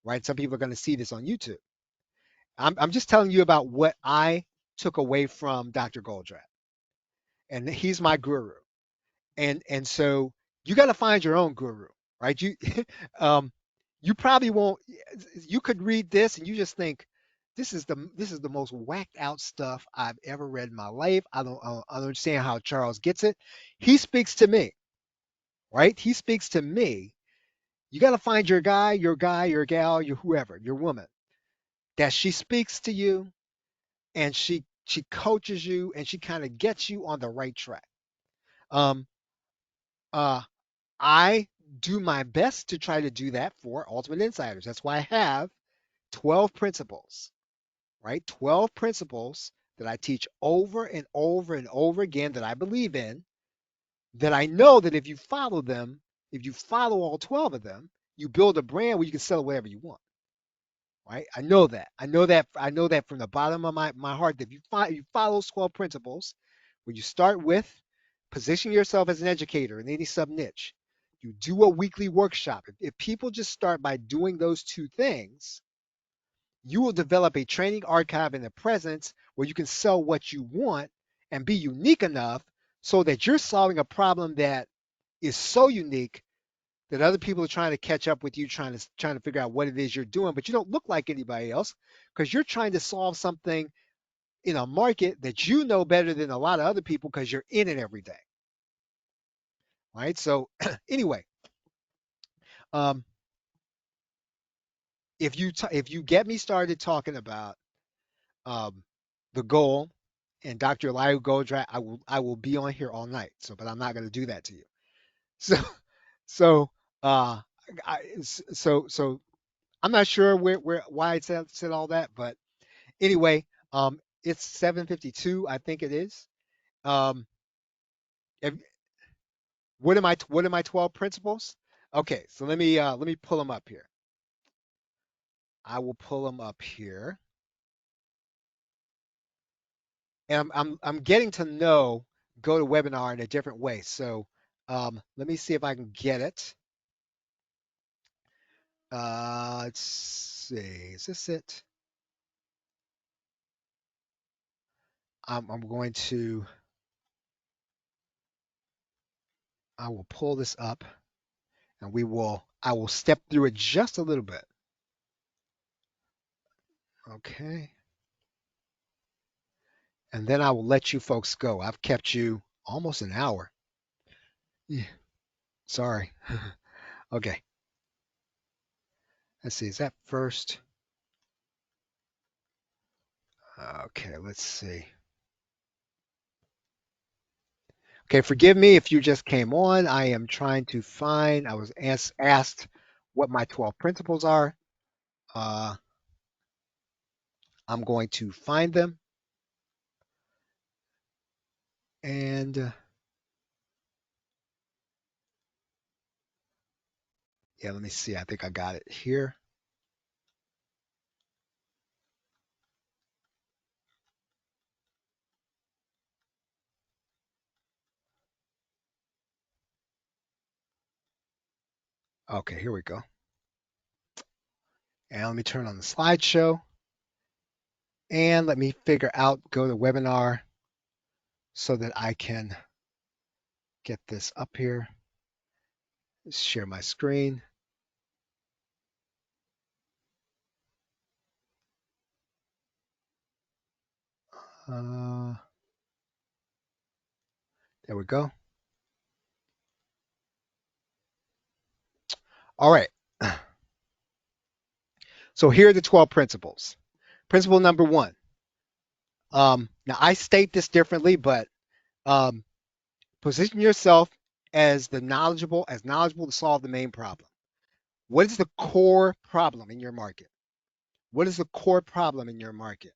right? Some people are going to see this on YouTube. I'm just telling you about what I took away from Dr. Goldratt, and he's my guru. And so you got to find your own guru, right? Um, you probably won't. You could read this and you just think, this is the most whacked out stuff I've ever read in my life. I don't understand how Charles gets it. He speaks to me, right? He speaks to me. You got to find your gal, your whoever, your woman, that she speaks to you and she coaches you and she kind of gets you on the right track. Um, uh, I do my best to try to do that for Ultimate Insiders. That's why I have 12 principles, right? 12 principles that I teach over and over and over again that I believe in, that I know that if you follow them, if you follow all 12 of them, you build a brand where you can sell whatever you want, right? I know that. I know that from the bottom of my heart that if you follow those 12 principles, where you start with position yourself as an educator in any sub niche, you do a weekly workshop. If people just start by doing those two things, you will develop a training archive and a presence where you can sell what you want and be unique enough so that you're solving a problem that is so unique that other people are trying to catch up with you, trying to figure out what it is you're doing, but you don't look like anybody else because you're trying to solve something in a market that you know better than a lot of other people because you're in it every day, right? So anyway, um, if you get me started talking about um, the goal and Dr. Elihu Goldratt, I will be on here all night. So, but I'm not going to do that to you. So so uh, so I'm not sure where why it said all that, but anyway, it's 7:52, I think it is. Um, if, what are my 12 principles? Okay, so let me pull them up here. I will pull them up here, and I'm getting to know GoToWebinar in a different way. So let me see if I can get it. Let's see, is this it? I'm going to I will pull this up, and I will step through it just a little bit. Okay. And then I will let you folks go. I've kept you almost an hour. Yeah, sorry. Okay. Let's see. Is that first? Okay, let's see. Okay, forgive me if you just came on. I am trying to find, I was asked what my 12 principles are. Uh, I'm going to find them. And yeah, let me see. I think I got it here. Okay, here we go. And let me turn on the slideshow. And let me go to webinar so that I can get this up here. Share my screen. There we go. All right. So here are the 12 principles. Principle number 1. Now I state this differently, but position yourself as knowledgeable to solve the main problem. What is the core problem in your market? What is the core problem in your market?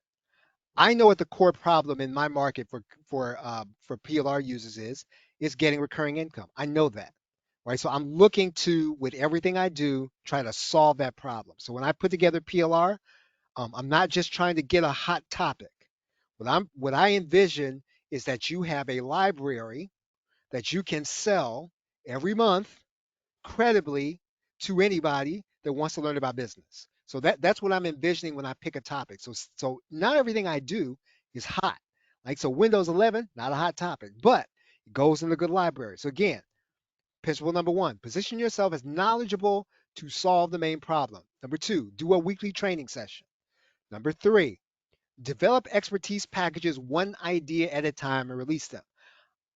I know what the core problem in my market for PLR users is getting recurring income. I know that, right? So I'm looking to, with everything I do, try to solve that problem. So when I put together PLR, I'm not just trying to get a hot topic. What I envision is that you have a library that you can sell every month credibly to anybody that wants to learn about business. So that's what I'm envisioning when I pick a topic. So not everything I do is hot. Like so Windows 11, not a hot topic, but it goes in a good library. So again, principle number 1, position yourself as knowledgeable to solve the main problem. Number 2, do a weekly training session. Number 3, develop expertise packages one idea at a time and release them.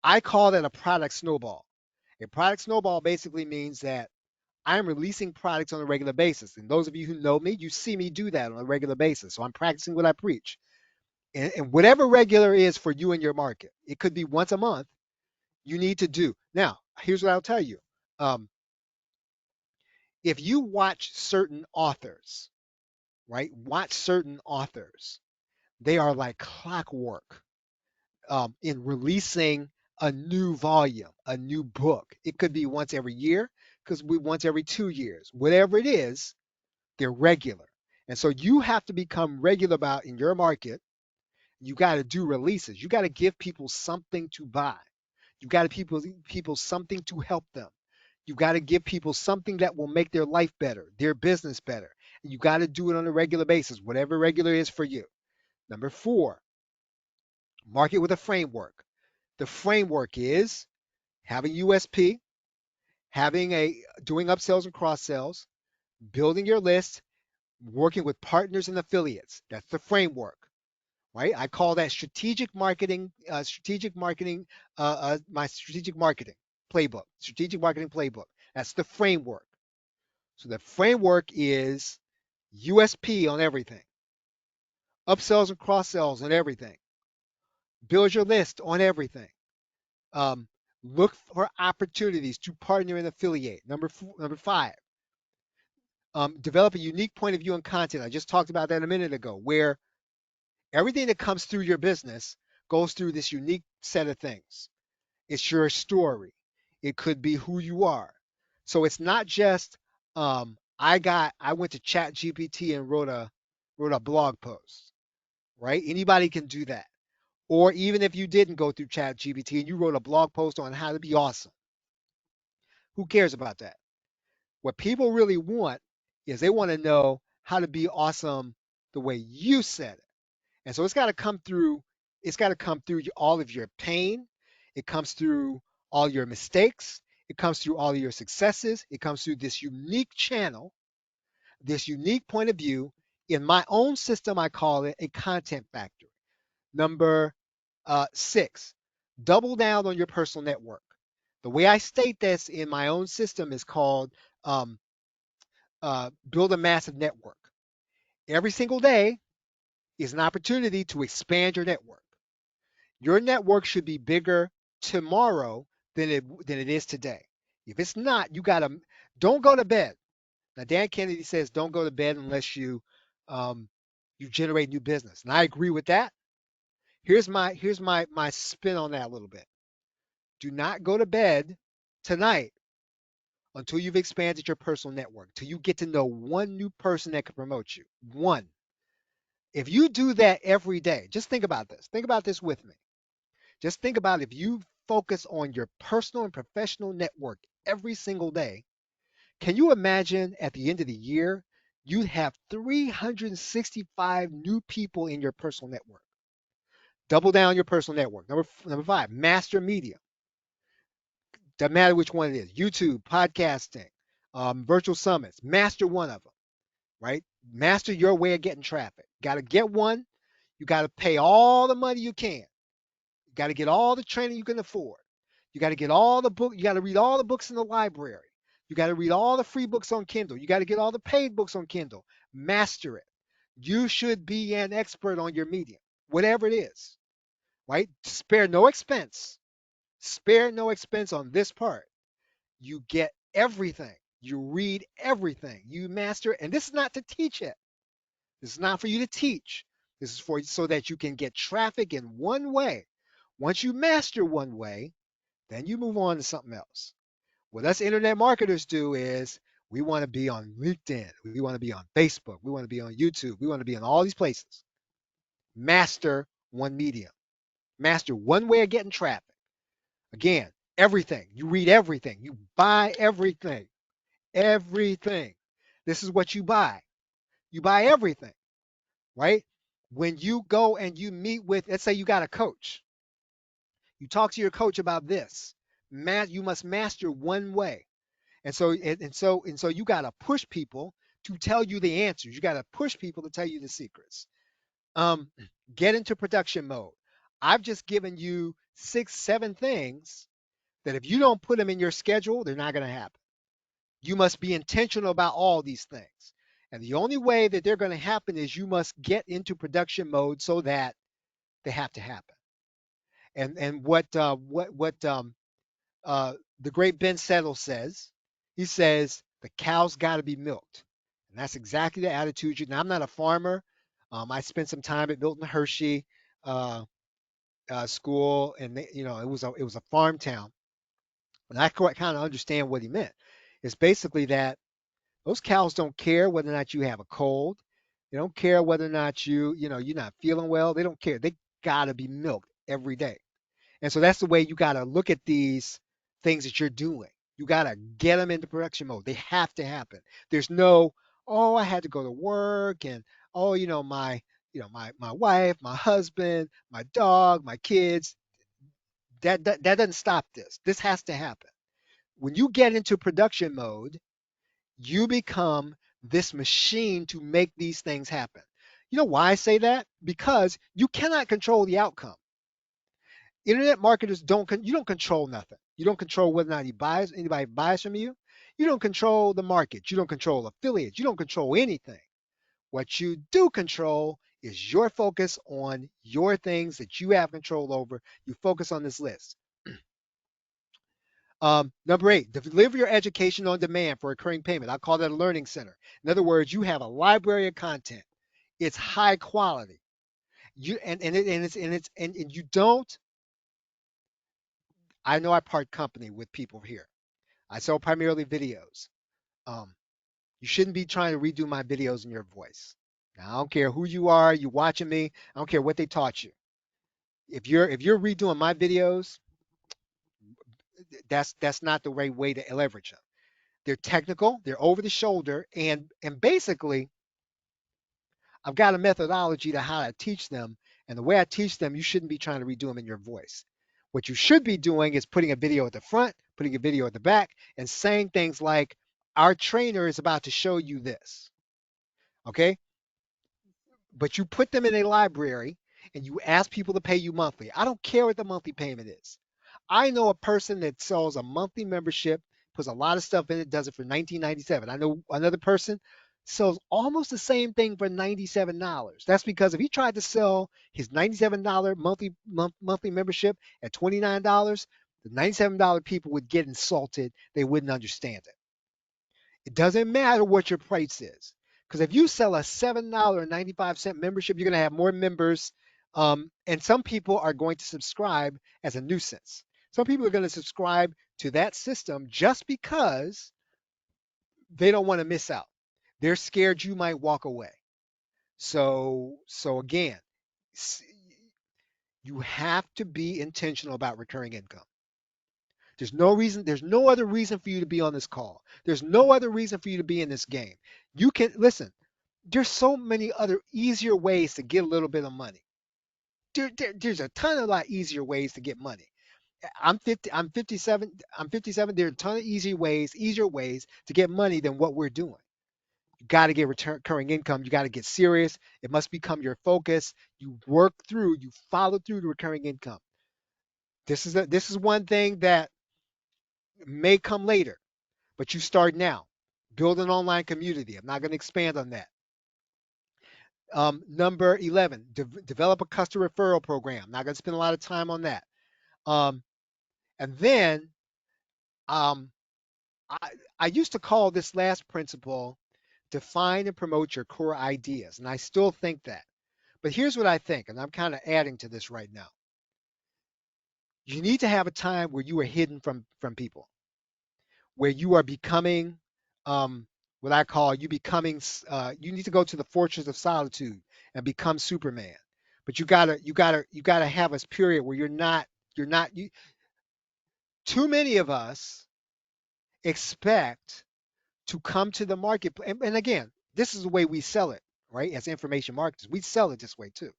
I call that a product snowball. A product snowball basically means that I'm releasing products on a regular basis. And those of you who know me, you see me do that on a regular basis. So I'm practicing what I preach. And whatever regular is for you in your market, it could be once a month, you need to do. Now, here's what I'll tell you. Um, if you watch certain authors, right, watch certain authors, they are like clockwork in releasing a new volume, a new book. It could be once every year, because we once every 2 years. Whatever it is, they're regular. And so you have to become regular about in your market. You got to do releases. You got to give people something to buy. You got to people something to help them. You got to give people something that will make their life better, their business better. And you got to do it on a regular basis, whatever regular is for you. Number 4, market with a framework. The framework is having USP, doing upsells and cross sells, building your list, working with partners and affiliates. That's the framework, right? I call that strategic marketing, my strategic marketing playbook. That's the framework. So the framework is USP on everything, upsells and cross sells on everything, build your list on everything. Um, Look for opportunities to partner and affiliate. Number 5, develop a unique point of view on content. I just talked about that a minute ago, where everything that comes through your business goes through this unique set of things. It's your story. It could be who you are. So it's not just I went to Chat GPT and wrote a blog post, right? Anybody can do that. Or even if you didn't go through Chat GPT and you wrote a blog post on how to be awesome, who cares about that? What people really want is they want to know how to be awesome the way you said it. And so it's got to come through all of your pain. It comes through all your mistakes. It comes through all of your successes. It comes through this unique channel, this unique point of view. In my own system, I call it a content factory. Number 6, double down on your personal network. The way I state this in my own system is called um, build a massive network. Every single day is an opportunity to expand your network. Your network should be bigger tomorrow than it is today. If it's not, don't go to bed. Now Dan Kennedy says don't go to bed unless um, you generate new business, and I agree with that. Here's my spin on that a little bit. Do not go to bed tonight until you've expanded your personal network, till you get to know one new person that can promote you. One. If you do that every day, just think about this. Think about this with me. Just think about if you focus on your personal and professional network every single day. Can you imagine at the end of the year, You have 365 new people in your personal network. Double down your personal network. Number five, master media. Doesn't matter which one it is. YouTube, podcasting, virtual summits. Master one of them, right? Master your way of getting traffic. Got to get one. You got to pay all the money you can. You got to get all the training you can afford. You got to get all the book. You got to read all the books in the library. You got to read all the free books on Kindle. You got to get all the paid books on Kindle. Master it. You should be an expert on your medium, whatever it is, right? Spare no expense. Spare no expense on this part. You get everything. You read everything. You master it. And this is not to teach it. This is not for you to teach. This is for so that you can get traffic in one way. Once you master one way, then you move on to something else. What us internet marketers do is we want to be on LinkedIn. We want to be on Facebook. We want to be on YouTube. We want to be on all these places. Master one medium. Master one way of getting traffic. Again, everything. You read everything. You buy everything. Everything. This is what you buy. You buy everything, right? When you go and you meet with, let's say you got a coach. You talk to your coach about this. You must master one way. And so you got to push people to tell you the answers. You got to push people to tell you the secrets. Um, get into production mode. I've just given you 6, 7 things that if you don't put them in your schedule, they're not going to happen. You must be intentional about all these things. And the only way that they're going to happen is you must get into production mode so that they have to happen. And the great Ben Settle says, he says the cow's got to be milked, and that's exactly the attitude. Now I'm not a farmer. I spent some time at Milton Hershey uh, school, and it was a farm town, and I kind of understand what he meant. It's basically that those cows don't care whether or not you have a cold. They don't care whether or not you're not feeling well. They don't care. They gotta be milked every day. And so that's the way you gotta look at these things that you're doing. You gotta get them into production mode. They have to happen. There's no, oh, I had to go to work, and oh, my wife, my husband, my dog, my kids. That doesn't stop this. This has to happen. When you get into production mode, you become this machine to make these things happen. You know why I say that? Because you cannot control the outcome. Internet marketers you don't control nothing. You don't control whether or not anybody buys from you. You don't control the market. You don't control affiliates. You don't control anything. What you do control is your focus on your things that you have control over. You focus on this list. Number 8, deliver your education on demand for recurring payment. I call that a learning center. In other words, you have a library of content. It's high quality. And you don't. I know I part company with people here. I sell primarily videos. Um, you shouldn't be trying to redo my videos in your voice. Now, I don't care who you are. You watching me. I don't care what they taught you. If you're redoing my videos, that's not the right way to leverage them. They're technical, they're over the shoulder, and basically I've got a methodology to how I teach them. And the way I teach them, you shouldn't be trying to redo them in your voice. What you should be doing is putting a video at the front, putting a video at the back, and saying things like, our trainer is about to show you this. Okay? But you put them in a library and you ask people to pay you monthly. I don't care what the monthly payment is. I know a person that sells a monthly membership, puts a lot of stuff in it, does it for $19.97. I know another person sells almost the same thing for $97. That's because if he tried to sell his $97 monthly membership at $29, the $97 people would get insulted. They wouldn't understand it. It doesn't matter what your price is. Because if you sell a $7.95 membership, you're going to have more members. And some people are going to subscribe as a nuisance. Some people are going to subscribe to that system just because they don't want to miss out. They're scared you might walk away. So again, you have to be intentional about recurring income. There's no reason, there's no other reason for you to be on this call. There's no other reason for you to be in this game. You can listen, there's so many other easier ways to get a little bit of money. There's a ton of lot easier ways to get money. I'm 50, I'm 57, I'm 57. There are a ton of easier ways to get money than what we're doing. You got to get recurring income. You got to get serious. It must become your focus. You follow through the recurring income. This is one thing that may come later, but you start now. Build an online community. I'm not going to expand on that. Number 11, develop a customer referral program. Not going to spend a lot of time on that. Um, and then um, I, I used to call this last principle define and promote your core ideas. And I still think that. But here's what I think, and I'm kind of adding to this right now. You need to have a time where you are hidden from people, where you are becoming um, what I call you need to go to the fortress of solitude and become Superman. But you gotta have a period where you too many of us expect to come to the marketplace. And again, this is the way we sell it, right? As information marketers, we sell it this way too.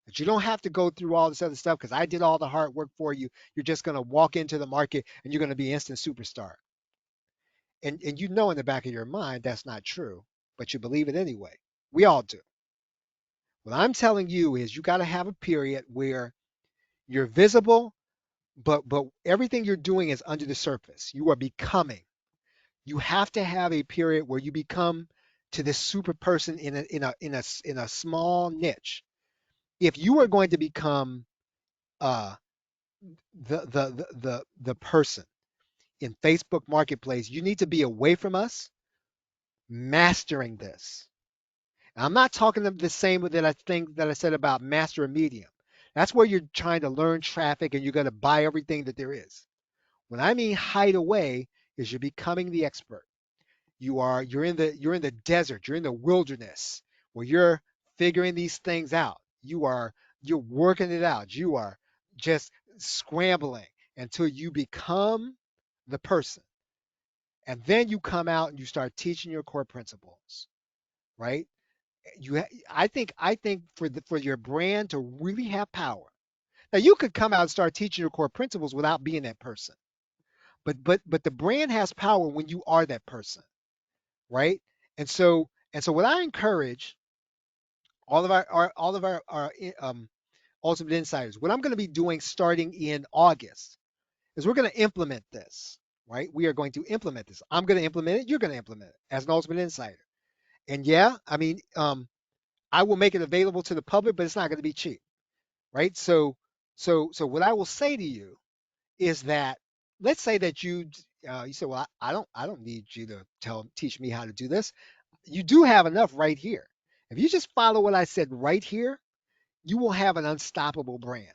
But you don't have to go through all this other stuff because I did all the hard work for you. You're just going to walk into the market and you're going to be instant superstar. And you know in the back of your mind that's not true, but you believe it anyway. We all do. What I'm telling you is you got to have a period where you're visible, but everything you're doing is under the surface. You are becoming. You have to have a period where you become to this super person in a small niche. If you are going to become uh, the person in Facebook Marketplace, you need to be away from us, mastering this. And I'm not talking the same that I think that I said about master a medium. That's where you're trying to learn traffic and you're going to buy everything that there is. When I mean hide away, is you're becoming the expert. You're in the desert, you're in the wilderness where you're figuring these things out. You're working it out. You are just scrambling until you become the person. And then you come out and you start teaching your core principles, right? I think for your brand to really have power. Now you could come out and start teaching your core principles without being that person. But the brand has power when you are that person, right? And so what I encourage all of our ultimate insiders, what I'm going to be doing starting in August is we're going to implement this, right? We are going to implement this. I'm going to implement it. You're going to implement it as an ultimate insider. And yeah, I mean, I will make it available to the public, but it's not going to be cheap, right? So what I will say to you is that let's say that you say, well, I don't need you to teach me how to do this. You do have enough right here. If you just follow what I said right here, you will have an unstoppable brand.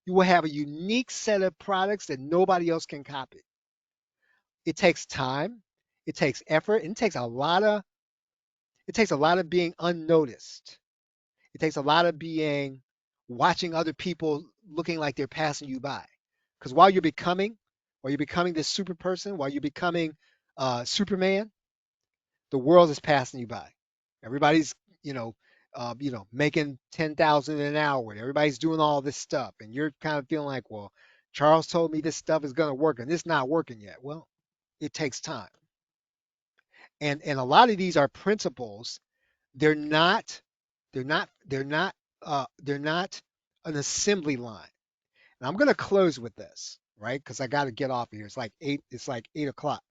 You will have a unique set of products that nobody else can copy. It takes time, it takes effort, and it takes a lot of being unnoticed. It takes a lot of being watching other people looking like they're passing you by. Because while you're becoming this super person, while you're becoming Superman, the world is passing you by. Everybody's, you know, making 10,000 an hour. Everybody's doing all this stuff, and you're kind of feeling like, well, Charles told me this stuff is going to work, and it's not working yet. Well, it takes time, and a lot of these are principles. They're not, they're not an assembly line. And I'm going to close with this, right? Because I got to get off of here. It's like 8. It's like 8 o'clock.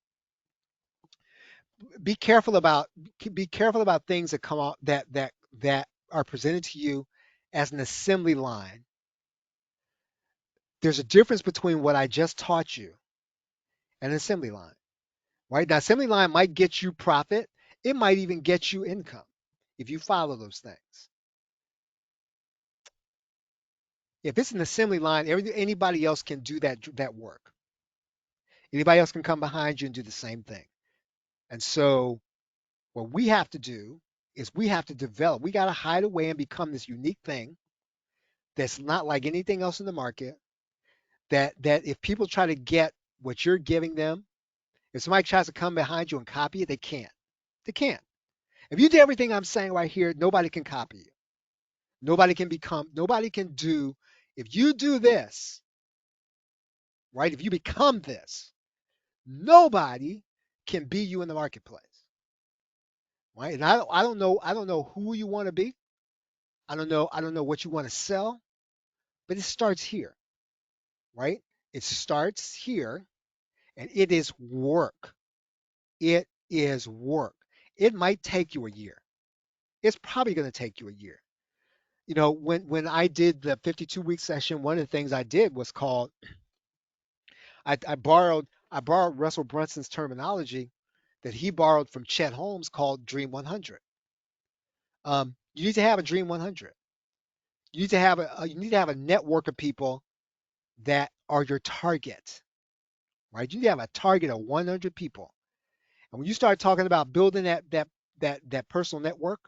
Be careful about be careful about things that come out that are presented to you as an assembly line. There's a difference between what I just taught you and an assembly line, right? Now, assembly line might get you profit. It might even get you income if you follow those things. If it's an assembly line, anybody else can do that work. Anybody else can come behind you and do the same thing. And so what we have to do is we have to develop. We got to hide away and become this unique thing that's not like anything else in the market. That if people try to get what you're giving them. If somebody tries to come behind you and copy it, they can't. They can't. If you do everything I'm saying right here, nobody can copy you. Nobody can do, if you do this, right? If you become this, nobody can be you in the marketplace, right? And I don't know who you want to be. I don't know what you want to sell, but it starts here, right? It starts here and it is work. It is work. It might take you a year. It's probably going to take you a year. You know, when I did the 52-week session, one of the things I did was called I borrowed Russell Brunson's terminology that he borrowed from Chet Holmes called Dream 100. You need to have a Dream 100. You need to have a network of people that are your target, right? You need to have a target of 100 people. And when you start talking about building that personal network,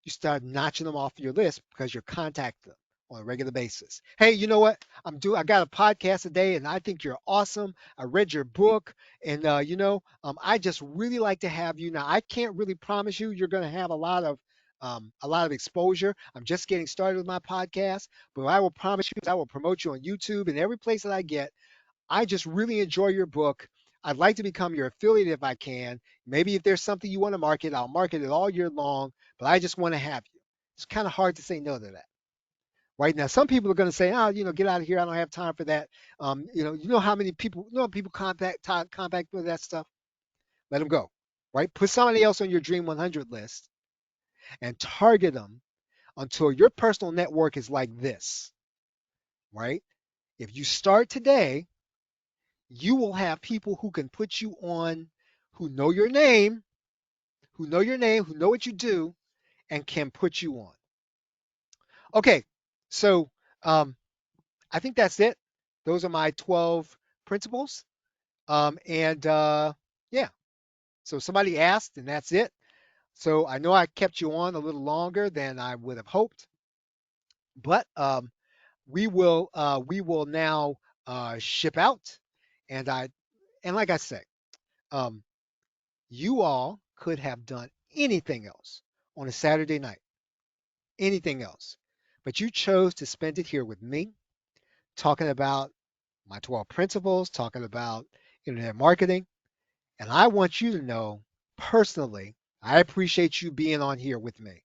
you start notching them off your list because you're contacting them on a regular basis. Hey, you know what? I got a podcast today, and I think you're awesome. I read your book, and I just really like to have you. Now, I can't really promise you you're going to have a lot of exposure. I'm just getting started with my podcast, but I will promise you I will promote you on YouTube and every place that I get. I just really enjoy your book. I'd like to become your affiliate if I can. Maybe if there's something you want to market, I'll market it all year long, but I just want to have you. It's kind of hard to say no to that. Right now, some people are going to say, "Oh, get out of here. I don't have time for that." You know how many people, people contact with that stuff. Let them go. Right? Put somebody else on your Dream 100 list and target them until your personal network is like this. Right? If you start today, you will have people who can put you on, who know your name, who know what you do, and can put you on. Okay, so um, I think that's it. Those are my 12 principles. And yeah, so somebody asked, and that's it. So I know I kept you on a little longer than I would have hoped, but we will now ship out, and like I say, um, you all could have done anything else on a Saturday night, anything else, but you chose to spend it here with me, talking about my 12 principles, talking about internet marketing. And I want you to know personally, I appreciate you being on here with me.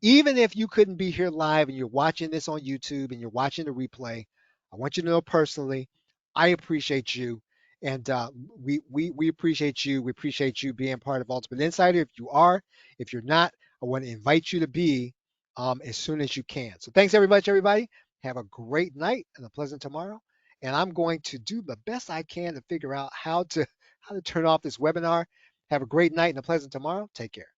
Even if you couldn't be here live and you're watching this on YouTube and you're watching the replay, I want you to know personally, I appreciate you. And we appreciate you. We appreciate you being part of Ultimate Insider. If you are, if you're not, I want to invite you to be as soon as you can. So thanks very much, everybody. Have a great night and a pleasant tomorrow. And I'm going to do the best I can to figure out how to turn off this webinar. Have a great night and a pleasant tomorrow. Take care.